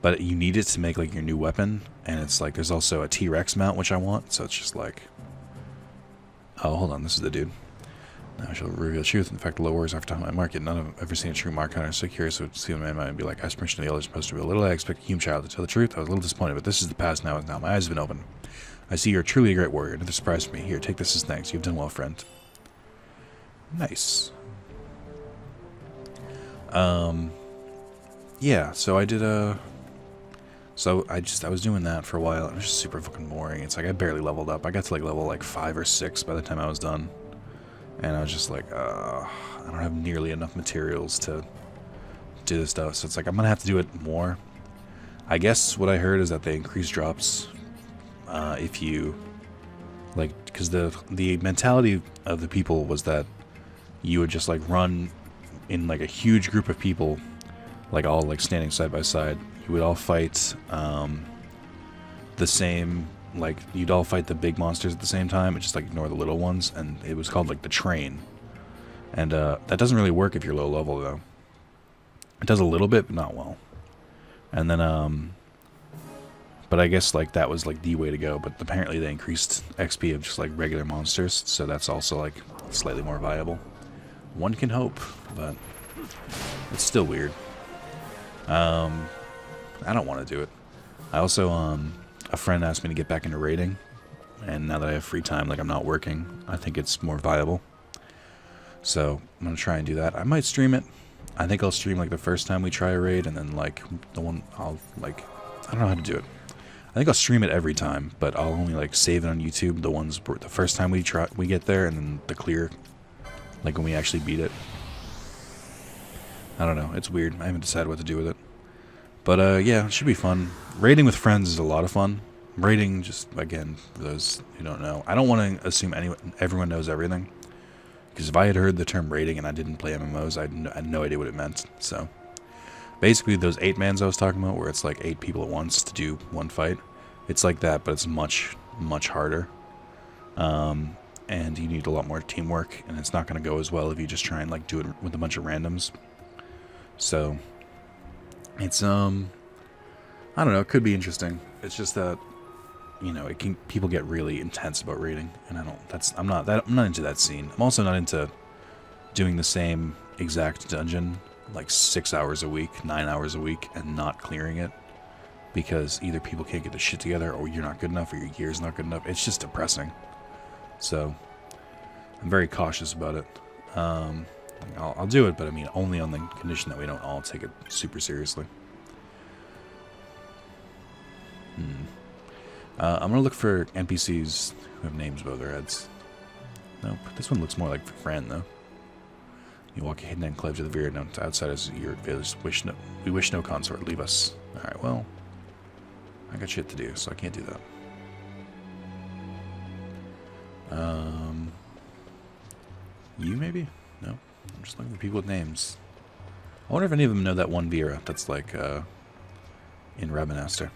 But you need it to make like your new weapon, and it's like there's also a T-Rex mount which I want, so it's just like, oh hold on, this is the dude. Now I shall reveal the truth. In fact, the low words after time my market. None have ever seen a true mark hunter. So curious to see a man might be like. I permission to the elders supposed to be a little. I expect a human child to tell the truth. I was a little disappointed, but this is the past now. Now my eyes have been opened. I see you're truly a great warrior. Another surprise for me. Here, take this as thanks. You've done well, friend. Nice. Yeah. So I did So I was doing that for a while. It was just super fucking boring. It's like I barely leveled up. I got to like level like 5 or 6 by the time I was done. And I was just like, I don't have nearly enough materials to do this stuff. So it's like, I'm going to have to do it more. I guess what I heard is that they increase drops if you, like, because the mentality of the people was that you would just, like, run in, like, a huge group of people, like, all, like, standing side by side. You would all fight the same... Like, you'd all fight the big monsters at the same time and just, like, ignore the little ones. And it was called, like, the train. And that doesn't really work if you're low level, though. It does a little bit, but not well. And then, but I guess, like, that was, like, the way to go. But apparently they increased XP of just, like, regular monsters. So that's also, like, slightly more viable. One can hope, but it's still weird. I don't want to do it. I also, a friend asked me to get back into raiding, and now that I have free time, like I'm not working, I think it's more viable. So I'm gonna try and do that. I might stream it. I think I'll stream like the first time we try a raid, and then like the one I'll like, I don't know how to do it. I think I'll stream it every time, but I'll only like save it on YouTube the ones the first time we get there, and then the clear, like when we actually beat it. I don't know. It's weird. I haven't decided what to do with it. But, yeah, it should be fun. Raiding with friends is a lot of fun. Raiding, just, again, for those who don't know. I don't want to assume everyone knows everything. Because if I had heard the term raiding and I didn't play MMOs, I had no idea what it meant. So, basically, those 8-mans I was talking about, where it's like 8 people at once to do one fight, it's like that, but it's much, much harder. And you need a lot more teamwork, and it's not going to go as well if you just try and, like, do it with a bunch of randoms. So... It's, I don't know, it could be interesting. It's just that, you know, people get really intense about raiding, and I'm not into that scene. I'm also not into doing the same exact dungeon, like 6 hours a week, 9 hours a week, and not clearing it. because either people can't get the shit together, or you're not good enough, or your gear's not good enough. It's just depressing. So I'm very cautious about it. I'll do it, but I mean only on the condition that we don't all take it super seriously. I'm gonna look for NPCs who have names above their heads. Nope, this one looks more like Fran though. You walk a hidden enclave to the very outside as your village. We wish no consort. Leave us. All right, well, I got shit to do, so I can't do that. You maybe? No, I'm just looking for people with names. I wonder if any of them know that one Vera that's like in Rabanastre.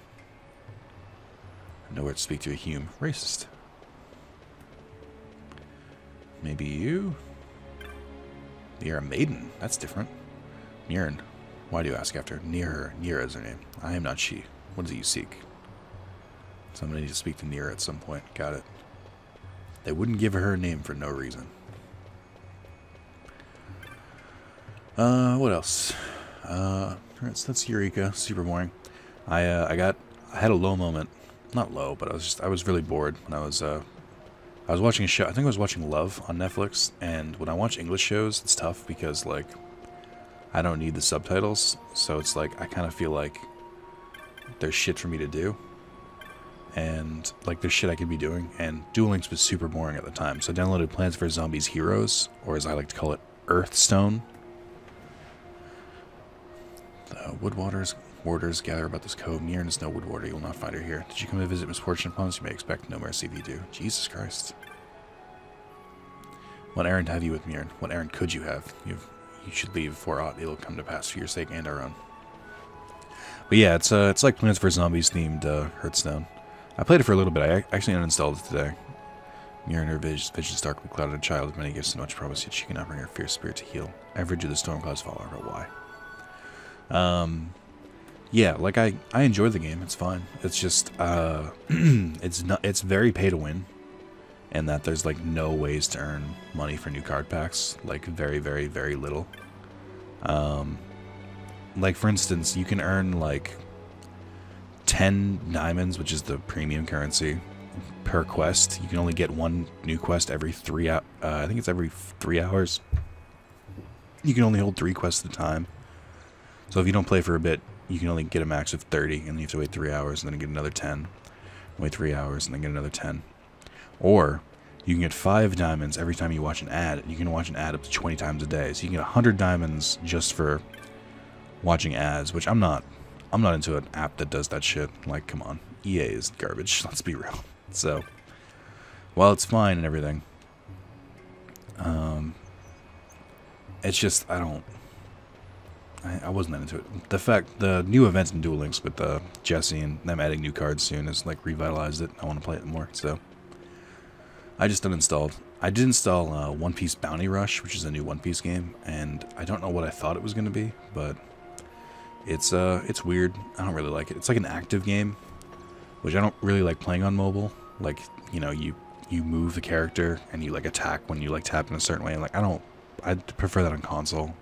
Nowhere to speak to a Hume. Racist. Maybe you? You're a maiden. That's different. Mirren. Why do you ask after? Near her. Nira is her name. I am not she. What is it you seek? Somebody needs to speak to Nira at some point. Got it. They wouldn't give her a name for no reason. What else? That's Eureka. Super boring. I had a low moment. Not low, but I was really bored when I was watching a show. I think I was watching Love on Netflix, and when I watch English shows, it's tough because like I don't need the subtitles, so it's like I kind of feel like there's shit for me to do, and like there's shit I could be doing. And Duel Links was super boring at the time, so I downloaded Plants vs Zombies Heroes, or as I like to call it, Earthstone. The Warders gather about this cove. Mirren is no wood warder. You will not find her here. Did you come to visit misfortune upon us? You may expect no mercy if you do. Jesus Christ. What errand have you with Mirren? What errand could you have? You should leave for aught it'll come to pass for your sake and our own. But yeah, it's like Plants vs Zombies themed Hearthstone. I played it for a little bit. I actually uninstalled it today. Mirren, her vision's darkly clouded, a child with many gifts and much promise, yet she cannot bring her fierce spirit to heal. Ever do the storm clouds follow her? Why? Yeah, like I enjoy the game. It's fine. It's just it's very pay to win, and that there's like no ways to earn money for new card packs. Like very, very, very little. Like for instance, you can earn like 10 diamonds, which is the premium currency, per quest. You can only get one new quest every 3 hours. I think it's every 3 hours. You can only hold 3 quests at a time. So if you don't play for a bit, you can only get a max of 30, and then you have to wait 3 hours, and then get another 10. Wait 3 hours, and then get another 10. Or, you can get 5 diamonds every time you watch an ad. You can watch an ad up to 20 times a day. So you can get 100 diamonds just for watching ads, which I'm not into an app that does that shit. Like, come on. EA is garbage, let's be real. So, while it's fine and everything, it's just, I wasn't into it. The new events in Duel Links with Jesse and them adding new cards soon has like revitalized it. I want to play it more, so I just uninstalled. I did install One Piece Bounty Rush, which is a new One Piece game, and I don't know what I thought it was going to be, but it's weird. I don't really like it. It's like an active game, which I don't really like playing on mobile. Like, you know, you move the character and you like attack when you like tap in a certain way. And like I'd prefer that on console.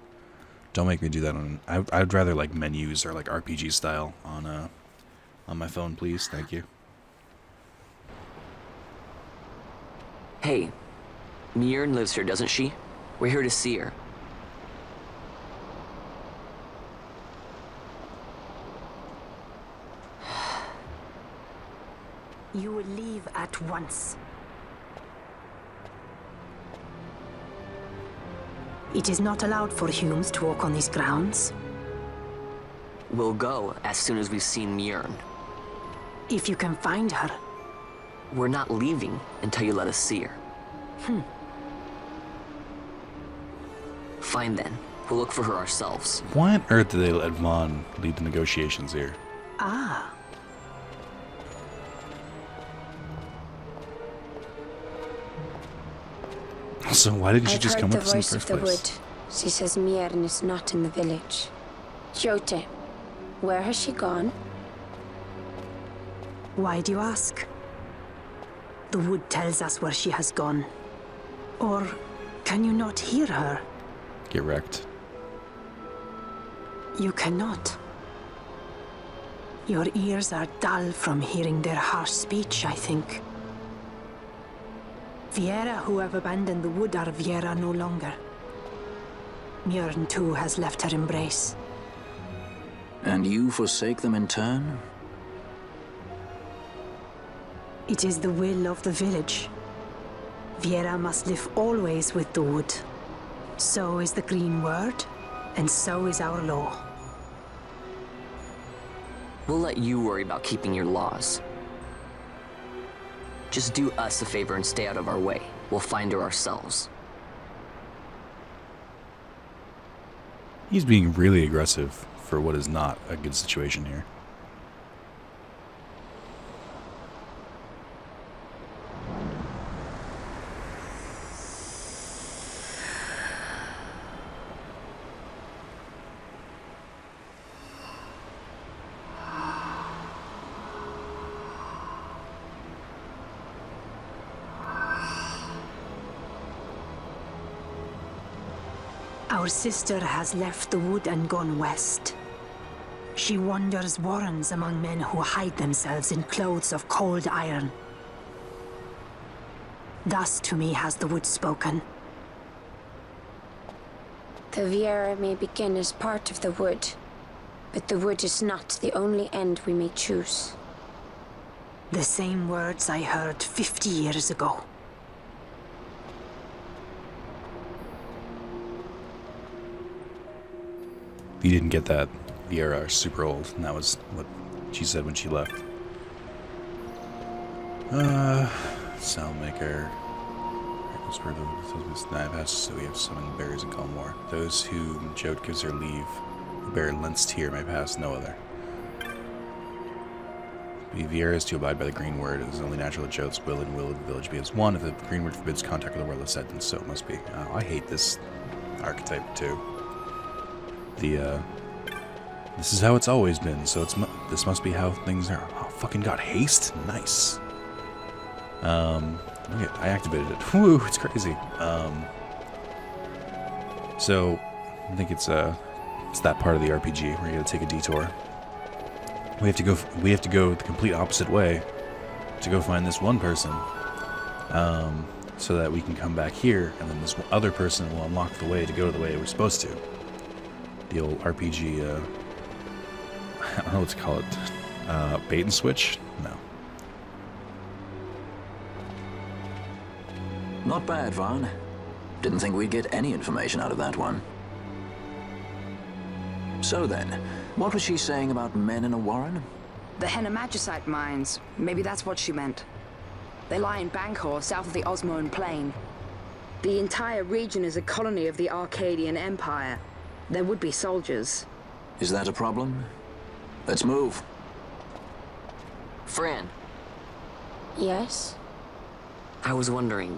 Don't make me do that on. I'd rather like menus or like RPG style on my phone, please. Thank you. Hey, Mirren lives here, doesn't she? We're here to see her. You will leave at once. It is not allowed for humans to walk on these grounds. We'll go as soon as we've seen Mirren. If you can find her. We're not leaving until you let us see her. Fine then. We'll look for her ourselves. Why on earth did they let Vaughn lead the negotiations here? Ah. So why didn't she just come with us in the I've first heard the voice place? of the wood. She says Mirren is not in the village. Jote, where has she gone? Why do you ask? The wood tells us where she has gone. Or can you not hear her? Get wrecked. You cannot. Your ears are dull from hearing their harsh speech, I think. Viera who have abandoned the wood are Viera no longer. Mjorn too has left her embrace. And you forsake them in turn? It is the will of the village. Viera must live always with the wood. So is the green word, and so is our law. We'll let you worry about keeping your laws. Just do us a favor and stay out of our way. We'll find her ourselves. He's being really aggressive for what is not a good situation here. Our sister has left the wood and gone west. She wanders warrens among men who hide themselves in clothes of cold iron. Thus to me has the wood spoken. The Viera may begin as part of the wood, but the wood is not the only end we may choose. The same words I heard 50 years ago. If you didn't get that, Viera are super old, and that was what she said when she left. Soundmaker. So we have summoned bears and call more. Those whom Jode gives her leave, who bear lents tear may pass no other. Be Viera is to abide by the green word. It is only natural that Jode's will and will of the village be as one. If the green word forbids contact with the world of said, then so it must be. Oh, I hate this archetype too. This is how it's always been, so this must be how things are. Oh, fucking got haste? Nice. Okay, I activated it. Woo, it's crazy. So, I think it's that part of the RPG where you gotta take a detour. We have to go the complete opposite way to go find this one person. So that we can come back here, and then this other person will unlock the way to go to the way we're supposed to. The old RPG, I don't know what to call it, bait and switch? No. Not bad, Vaughn. Didn't think we'd get any information out of that one. So then, what was she saying about men in a warren? The Henna Magicite mines. Maybe that's what she meant. They lie in Bangkor, south of the Osmoan Plain. The entire region is a colony of the Arcadian Empire. There would be soldiers. Is that a problem? Let's move. Fran. Yes? I was wondering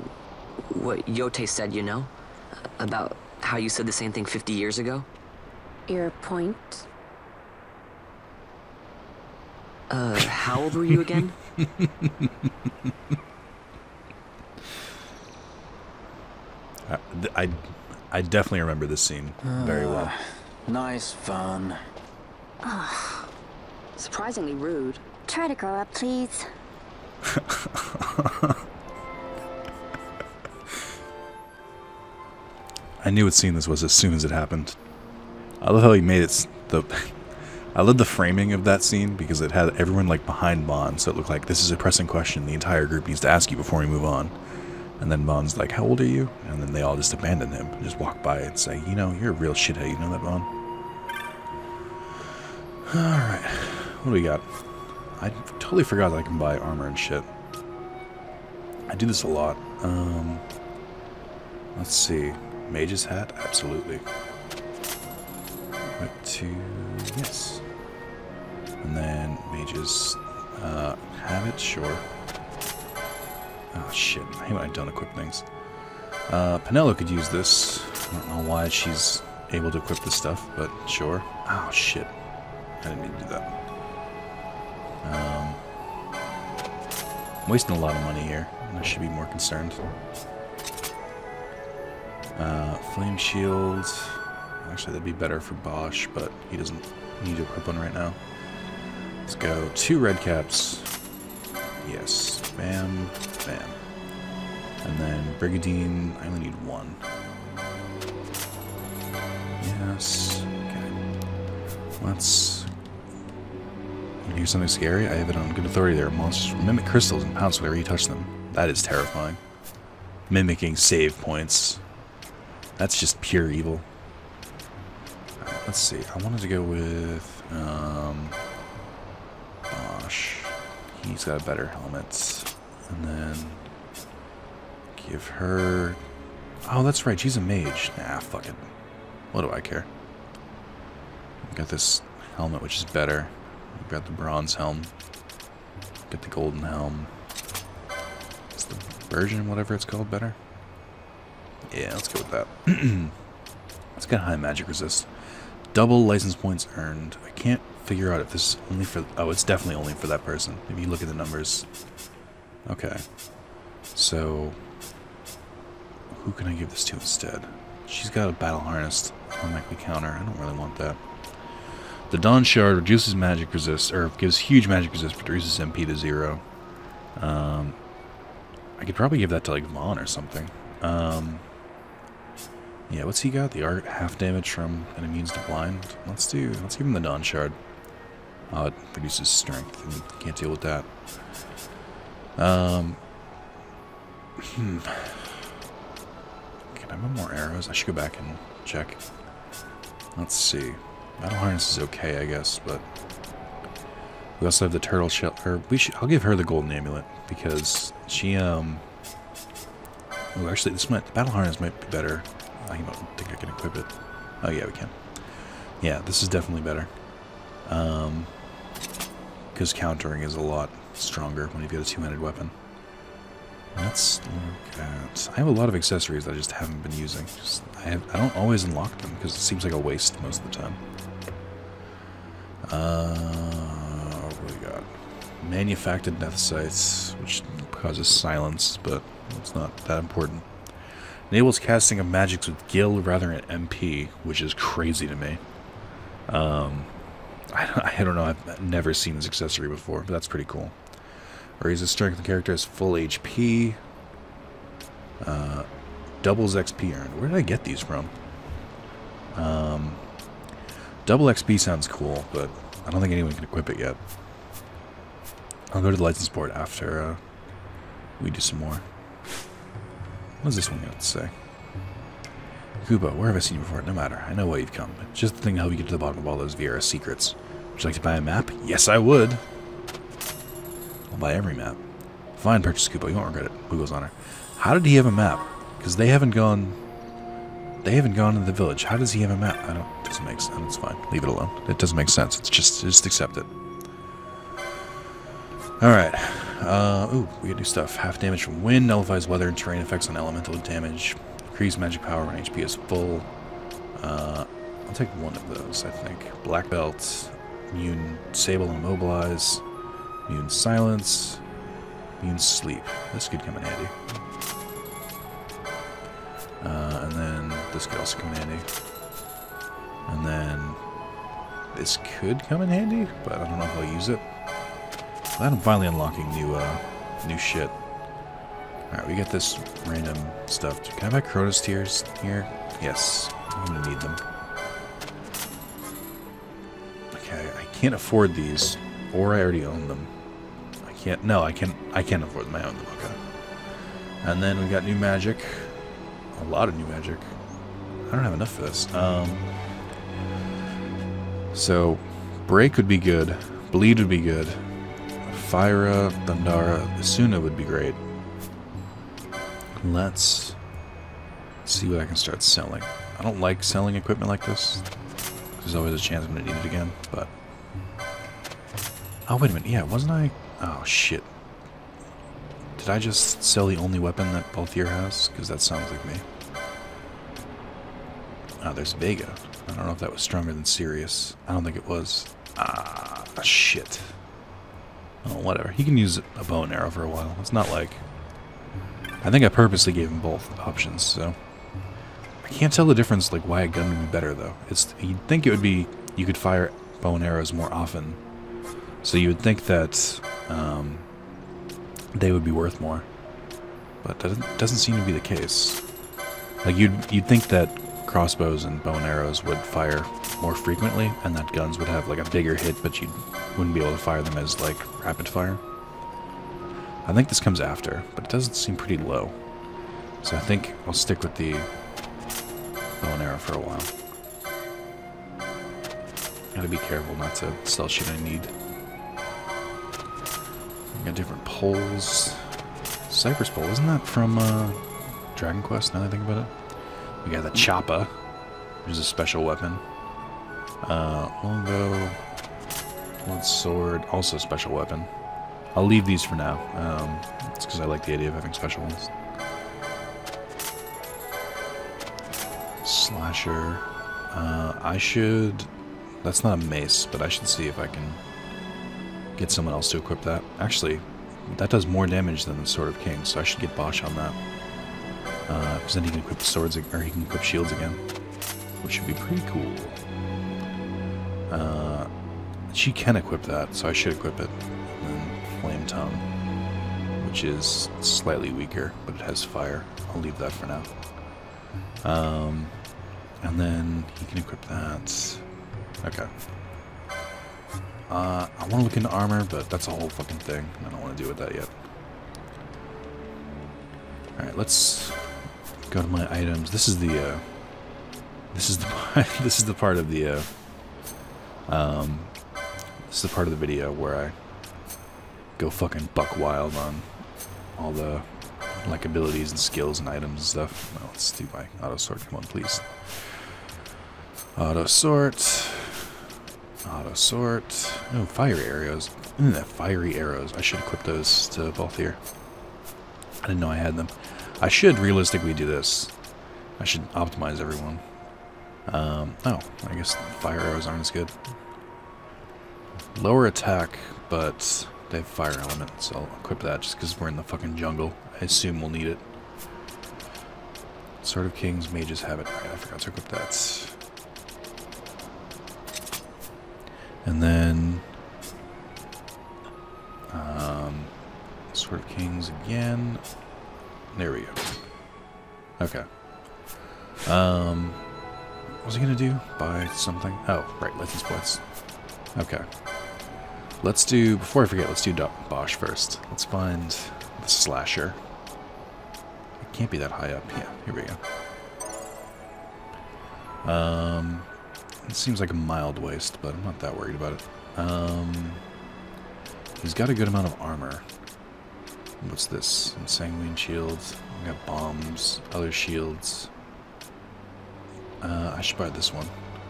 what Yote said, you know? About how you said the same thing 50 years ago? Your point? How old were you again? I definitely remember this scene very well. Nice fun. Surprisingly rude. Try to grow up, please. I knew what scene this was as soon as it happened. I love how he made it I love the framing of that scene because it had everyone like behind Bond, so it looked like this is a pressing question the entire group needs to ask you before we move on. And then Bond's like, how old are you? And then they all just abandon him and just walk by and say, you know, you're a real shithead, you know that, Bond? Alright, what do we got? I totally forgot that I can buy armor and shit. I do this a lot. Let's see. Mage's hat? Absolutely. Equip to... yes. And then Mage's... have it? Sure. Oh shit, I hate when I don't equip things. Penelo could use this. I don't know why she's able to equip this stuff, but sure. Oh shit. I didn't mean to do that. I'm wasting a lot of money here, and I should be more concerned. Flame shield. Actually, that'd be better for Bosch, but he doesn't need to equip one right now. Let's go 2 red caps. Yes. Bam. Bam. And then Brigadine, I only need 1. Yes. Okay. Let's... Hear something scary? I have it on good authority there. Monsters mimic crystals and pounce whenever you touch them. That is terrifying. Mimicking save points. That's just pure evil. Right, let's see. I wanted to go with... Bosch. He's got a better helmet. And then... give her... Oh, that's right. She's a mage. Nah, fuck it. What do I care? Got this helmet, which is better. We've got the bronze helm. Get the golden helm. Is the version, whatever it's called, better? Yeah, let's go with that. It's got high magic resist. Double license points earned. I can't figure out if this is only for... Oh, it's definitely only for that person. If you look at the numbers. Okay. So... who can I give this to instead? She's got a battle harness. Automatically counter. I don't really want that. The Dawn Shard reduces magic resist, or gives huge magic resist, but reduces MP to 0. I could probably give that to like Vaughn or something. Yeah, what's he got? The art half damage from and immunes to blind. Let's give him the Dawn Shard. Oh, it reduces strength. And can't deal with that. Can I have more arrows? I should go back and check. Let's see. Battle harness is okay, I guess, but we also have the turtle shell. Or I'll give her the golden amulet because she Oh, actually, the battle harness might be better. I don't think I can equip it. Oh yeah, we can. Yeah, this is definitely better. Because countering is a lot stronger when you've got a two-handed weapon. Let's look at... I have a lot of accessories that I just haven't been using. I don't always unlock them because it seems like a waste most of the time. What do we got? Manufactured death sights, which causes silence, but it's not that important. Enables casting of magics with Gil rather than MP, which is crazy to me. I don't know, I've never seen this accessory before, but that's pretty cool. Raises strength of the character as full HP. Doubles XP earned. Where did I get these from? Double XP sounds cool, but I don't think anyone can equip it yet. I'll go to the license board after we do some more. What does this one have to say? Kubo, where have I seen you before? No matter. I know why you've come. It's just the thing to help you get to the bottom of all those Viera secrets. Would you like to buy a map? Yes, I would. I'll buy every map. Fine purchase, Kubo. You won't regret it. Wiggles on her. How did he have a map? Because they haven't gone... They haven't gone to the village. How does he have a map? I don't... It doesn't make sense. It's fine. Leave it alone. It doesn't make sense. It's just accept it. Alright. Ooh, we get new stuff. Half damage from wind, nullifies weather and terrain effects on elemental damage. Increase magic power when HP is full. I'll take one of those, I think. Black belt, immune sable and immobilize, immune silence, immune sleep. This could come in handy. And then this could also come in handy. And then this could come in handy, but I don't know if I'll use it. Glad I'm finally unlocking new shit. Alright, we get this random stuff. Can I buy Crotus tears here? Yes. I'm gonna need them. Okay, I can't afford these. Or I already own them. I can't... No, I can't afford them. I own them. Okay. And then we got new magic. A lot of new magic. I don't have enough for this. So, Break would be good. Bleed would be good. Fyra, Thundara, Asuna would be great. Let's see what I can start selling. I don't like selling equipment like this. There's always a chance I'm going to need it again, but... Oh, wait a minute. Yeah, wasn't I... Oh, shit. Did I just sell the only weapon that Balthier has? Because that sounds like me. Oh, there's Vega. I don't know if that was stronger than Sirius. I don't think it was. Ah, shit. Oh, whatever. He can use a bow and arrow for a while. It's not like... I think I purposely gave him both options, so... I can't tell the difference, like, why a gun would be better, though. You'd think it would be... You could fire bow and arrows more often. So you would think that they would be worth more, but that doesn't seem to be the case. Like you'd think that crossbows and bow and arrows would fire more frequently, and that guns would have like a bigger hit, but you wouldn't be able to fire them as like rapid fire. I think this comes after, but it doesn't seem pretty low. So I think I'll stick with the bow and arrow for a while. Gotta be careful not to sell shit I need. We got different poles. Cypress pole, isn't that from Dragon Quest, now that I think about it? We got the Choppa, which is a special weapon. Longbow, blood sword, also a special weapon. I'll leave these for now. It's because I like the idea of having special ones. Slasher. I should... That's not a mace, but I should see if I can get someone else to equip that. Actually, that does more damage than the Sword of Kings, so I should get Bosch on that. Because then he can equip swords, or he can equip shields again, which should be pretty cool. She can equip that, so I should equip it. And then Flame Tongue, which is slightly weaker, but it has fire. I'll leave that for now. And then he can equip that. Okay. I want to look into armor, but that's a whole fucking thing. I don't want to deal with that yet. Alright, let's go to my items. This is the this is the part of the this is the part of the video where I go fucking buck wild on all the like abilities and skills and items and stuff. Well, let's do my auto sort. Come on, please. Auto sort. Auto sort. Oh, fire arrows. Fiery arrows. I should equip those to both here. I didn't know I had them. I should realistically do this. I should optimize everyone. Oh, I guess fire arrows aren't as good. Lower attack, but they have fire element, so I'll equip that just because we're in the fucking jungle. I assume we'll need it. Sword of Kings, mages have it. Alright, I forgot to equip that. And then Sword of Kings again. There we go. Okay. What was I gonna do? Buy something? Oh, right, license points. Okay. Let's do, before I forget, let's do Bosch first. Let's find the slasher. It can't be that high up. Yeah, here we go. It seems like a mild waste, but I'm not that worried about it. He's got a good amount of armor. What's this? Sanguine shields. We got bombs, other shields. I should buy this one.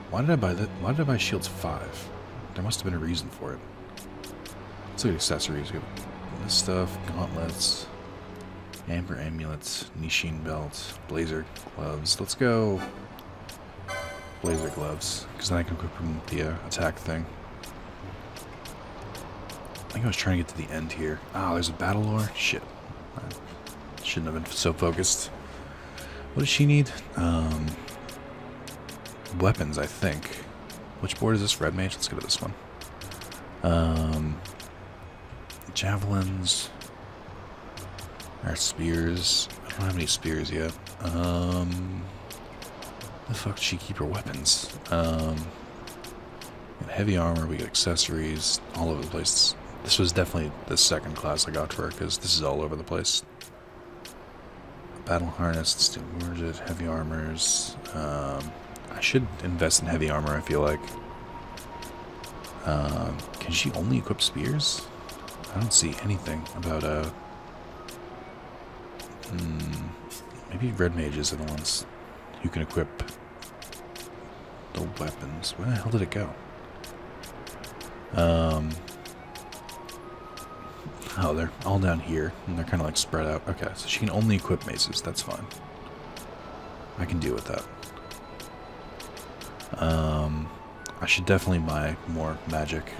Why did I buy that? Why did I buy shields 5? There must have been a reason for it. Let's look at accessories. We got this stuff, gauntlets, amber amulets, Nishin belt, blazer gloves. Let's go blazer gloves, because then I can equip them with the attack thing. I think I was trying to get to the end here. Oh, there's a battle lore? Shit. I shouldn't have been so focused. What does she need? Weapons, I think. Which board is this? Red Mage? Let's go to this one. Javelins. Our spears. I don't have any spears yet. The fuck did she keep her weapons? We got heavy armor, we got accessories, all over the place. This was definitely the second class I got for her, because this is all over the place. Battle harness, steel wounded, heavy armors. I should invest in heavy armor, I feel like. Can she only equip spears? I don't see anything about, maybe red mages are the ones who can equip the weapons. Where the hell did it go? Oh, they're all down here, and they're kind of like spread out. Okay, so she can only equip maces. That's fine. I can deal with that. I should definitely buy more magic.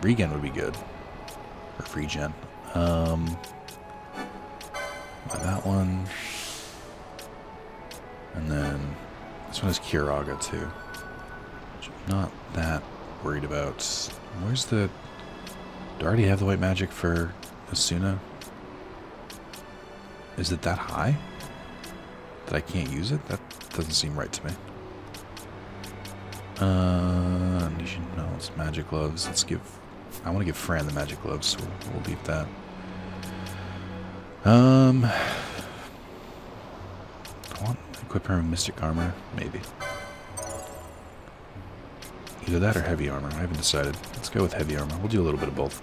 Regen would be good. Or regen. Buy that one. And then this one is Kiraga too. Which I'm not that worried about. Where's the Do I already have the white magic for Asuna? Is it that high? That I can't use it? That doesn't seem right to me. No, it's magic gloves. Let's give... I want to give Fran the magic gloves, so we'll leave that. I want to equip her with mystic armor, maybe. Either that or heavy armor. I haven't decided. Let's go with heavy armor. We'll do a little bit of both.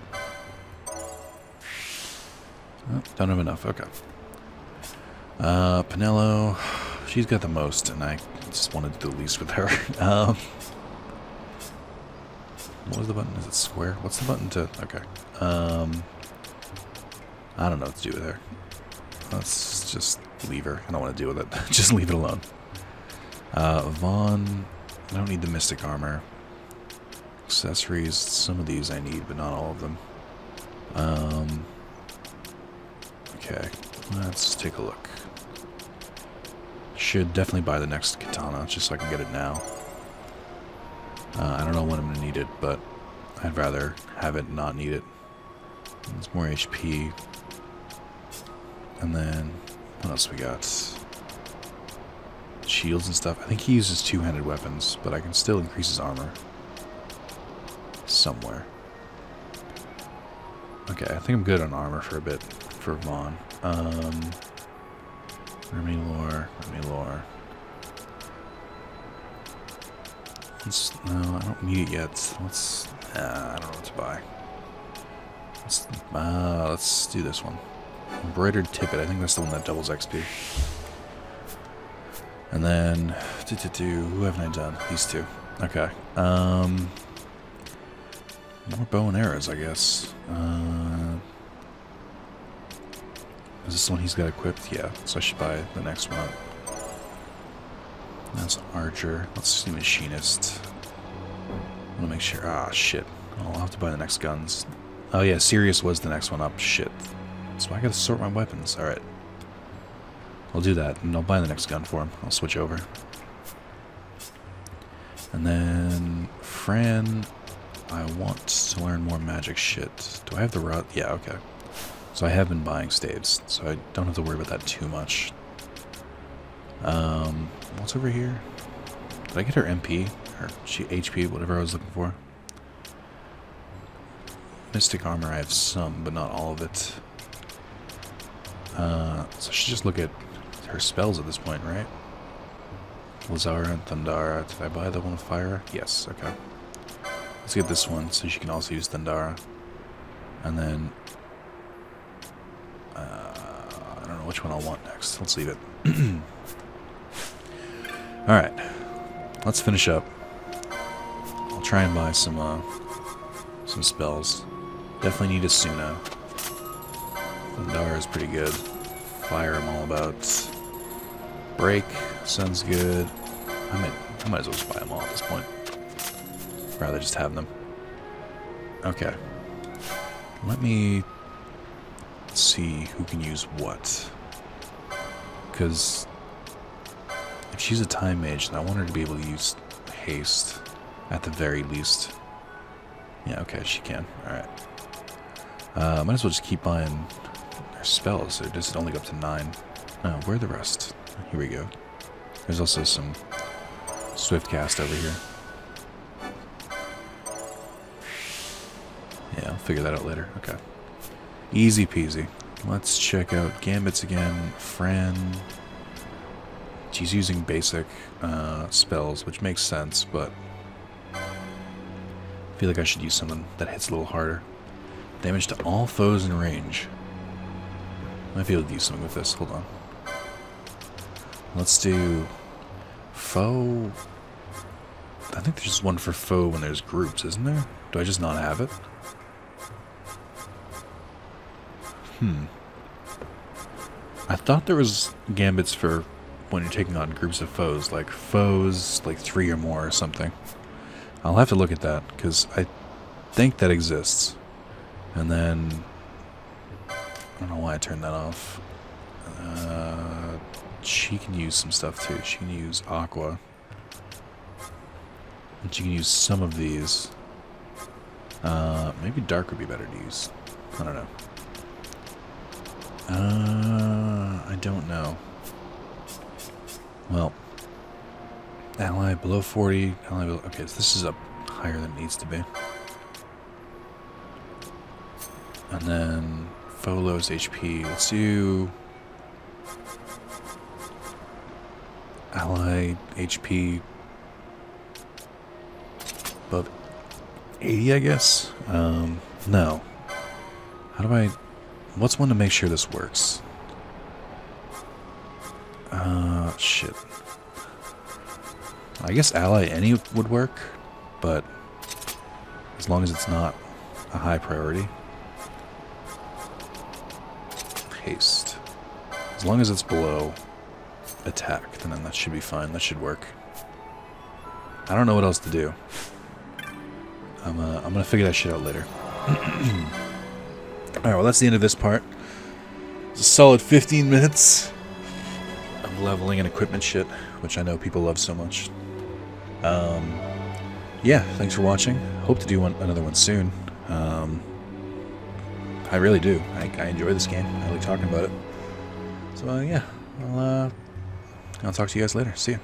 Oh, don't have enough. Okay. Pinello, she's got the most, and I just wanted to do the least with her. What was the button? Is it square? What's the button to... Okay. I don't know what to do with her. Let's just leave her. I don't want to deal with it. Just leave it alone. Vaughn, I don't need the mystic armor. Accessories, some of these I need, but not all of them. Okay, let's take a look. Should definitely buy the next katana, just so I can get it now. I don't know when I'm going to need it, but I'd rather have it not need it. There's more HP. And then, what else we got? Shields and stuff. I think he uses two-handed weapons, but I can still increase his armor. Somewhere. Okay, I think I'm good on armor for a bit, for Vaughn. Remy lore. No, I don't need it yet. I don't know what to buy. Let's do this one. Embroidered tippet. I think that's the one that doubles XP. And then, who haven't I done? These two. Okay. More bow and arrows, I guess. Is this the one he's got equipped? Yeah, so I should buy the next one up. That's archer. Let's do machinist. I want to make sure. Ah, shit. I'll have to buy the next guns. Oh yeah, Sirius was the next one up. Shit. So I gotta sort my weapons. Alright. I'll do that, and I'll buy the next gun for him. I'll switch over. And then Fran, I want to learn more magic shit. Do I have the route? Yeah, okay. So I have been buying staves, so I don't have to worry about that too much. What's over here? Did I get her MP? Or HP, whatever I was looking for? Mystic armor, I have some, but not all of it. So I should just look at her spells at this point, right? Lazara and Thundara. Did I buy the one with fire? Yes, okay. Let's get this one, so she can also use Thundara. And then... I don't know which one I'll want next. Let's leave it. Alright. Let's finish up. I'll try and buy some spells. Definitely need Asuna. Thundara is pretty good. Fire I'm all about. Break sounds good. I might as well just buy them all at this point. Rather just have them. Okay. Let me see who can use what. Because if she's a time mage, then I want her to be able to use haste at the very least. Yeah, okay, she can. Alright. Might as well just keep buying her spells. They're just only go up to 9. No, where are the rest? Here we go. There's also some swift cast over here. Yeah, I'll figure that out later. Okay. Easy peasy. Let's check out Gambits again. Fran. She's using basic spells, which makes sense, but I feel like I should use something that hits a little harder. Damage to all foes in range. Might be able to do something with this. Hold on. Let's do foe. I think there's just one for foe when there's groups, isn't there? Do I just not have it? I thought there was gambits for when you're taking on groups of foes, like 3 or more or something. I'll have to look at that, because I think that exists. And then I don't know why I turned that off. She can use some stuff too. She can use aqua. And she can use some of these. Maybe dark would be better to use. I don't know. I don't know. Well, ally below 40. Ally below, okay, so this is up higher than it needs to be. And then Folo's HP. Let's do ally HP above 80, I guess. No. How do I? What's one to make sure this works? Shit. I guess ally any would work, but as long as it's not a high priority. Haste. As long as it's below attack, then that should be fine. That should work. I don't know what else to do. I'm gonna figure that shit out later. Alright, well that's the end of this part. It's a solid 15 minutes of leveling and equipment shit, which I know people love so much. Yeah, thanks for watching. Hope to do another one soon. I really do. I enjoy this game. I like talking about it. So yeah, I'll talk to you guys later. See ya.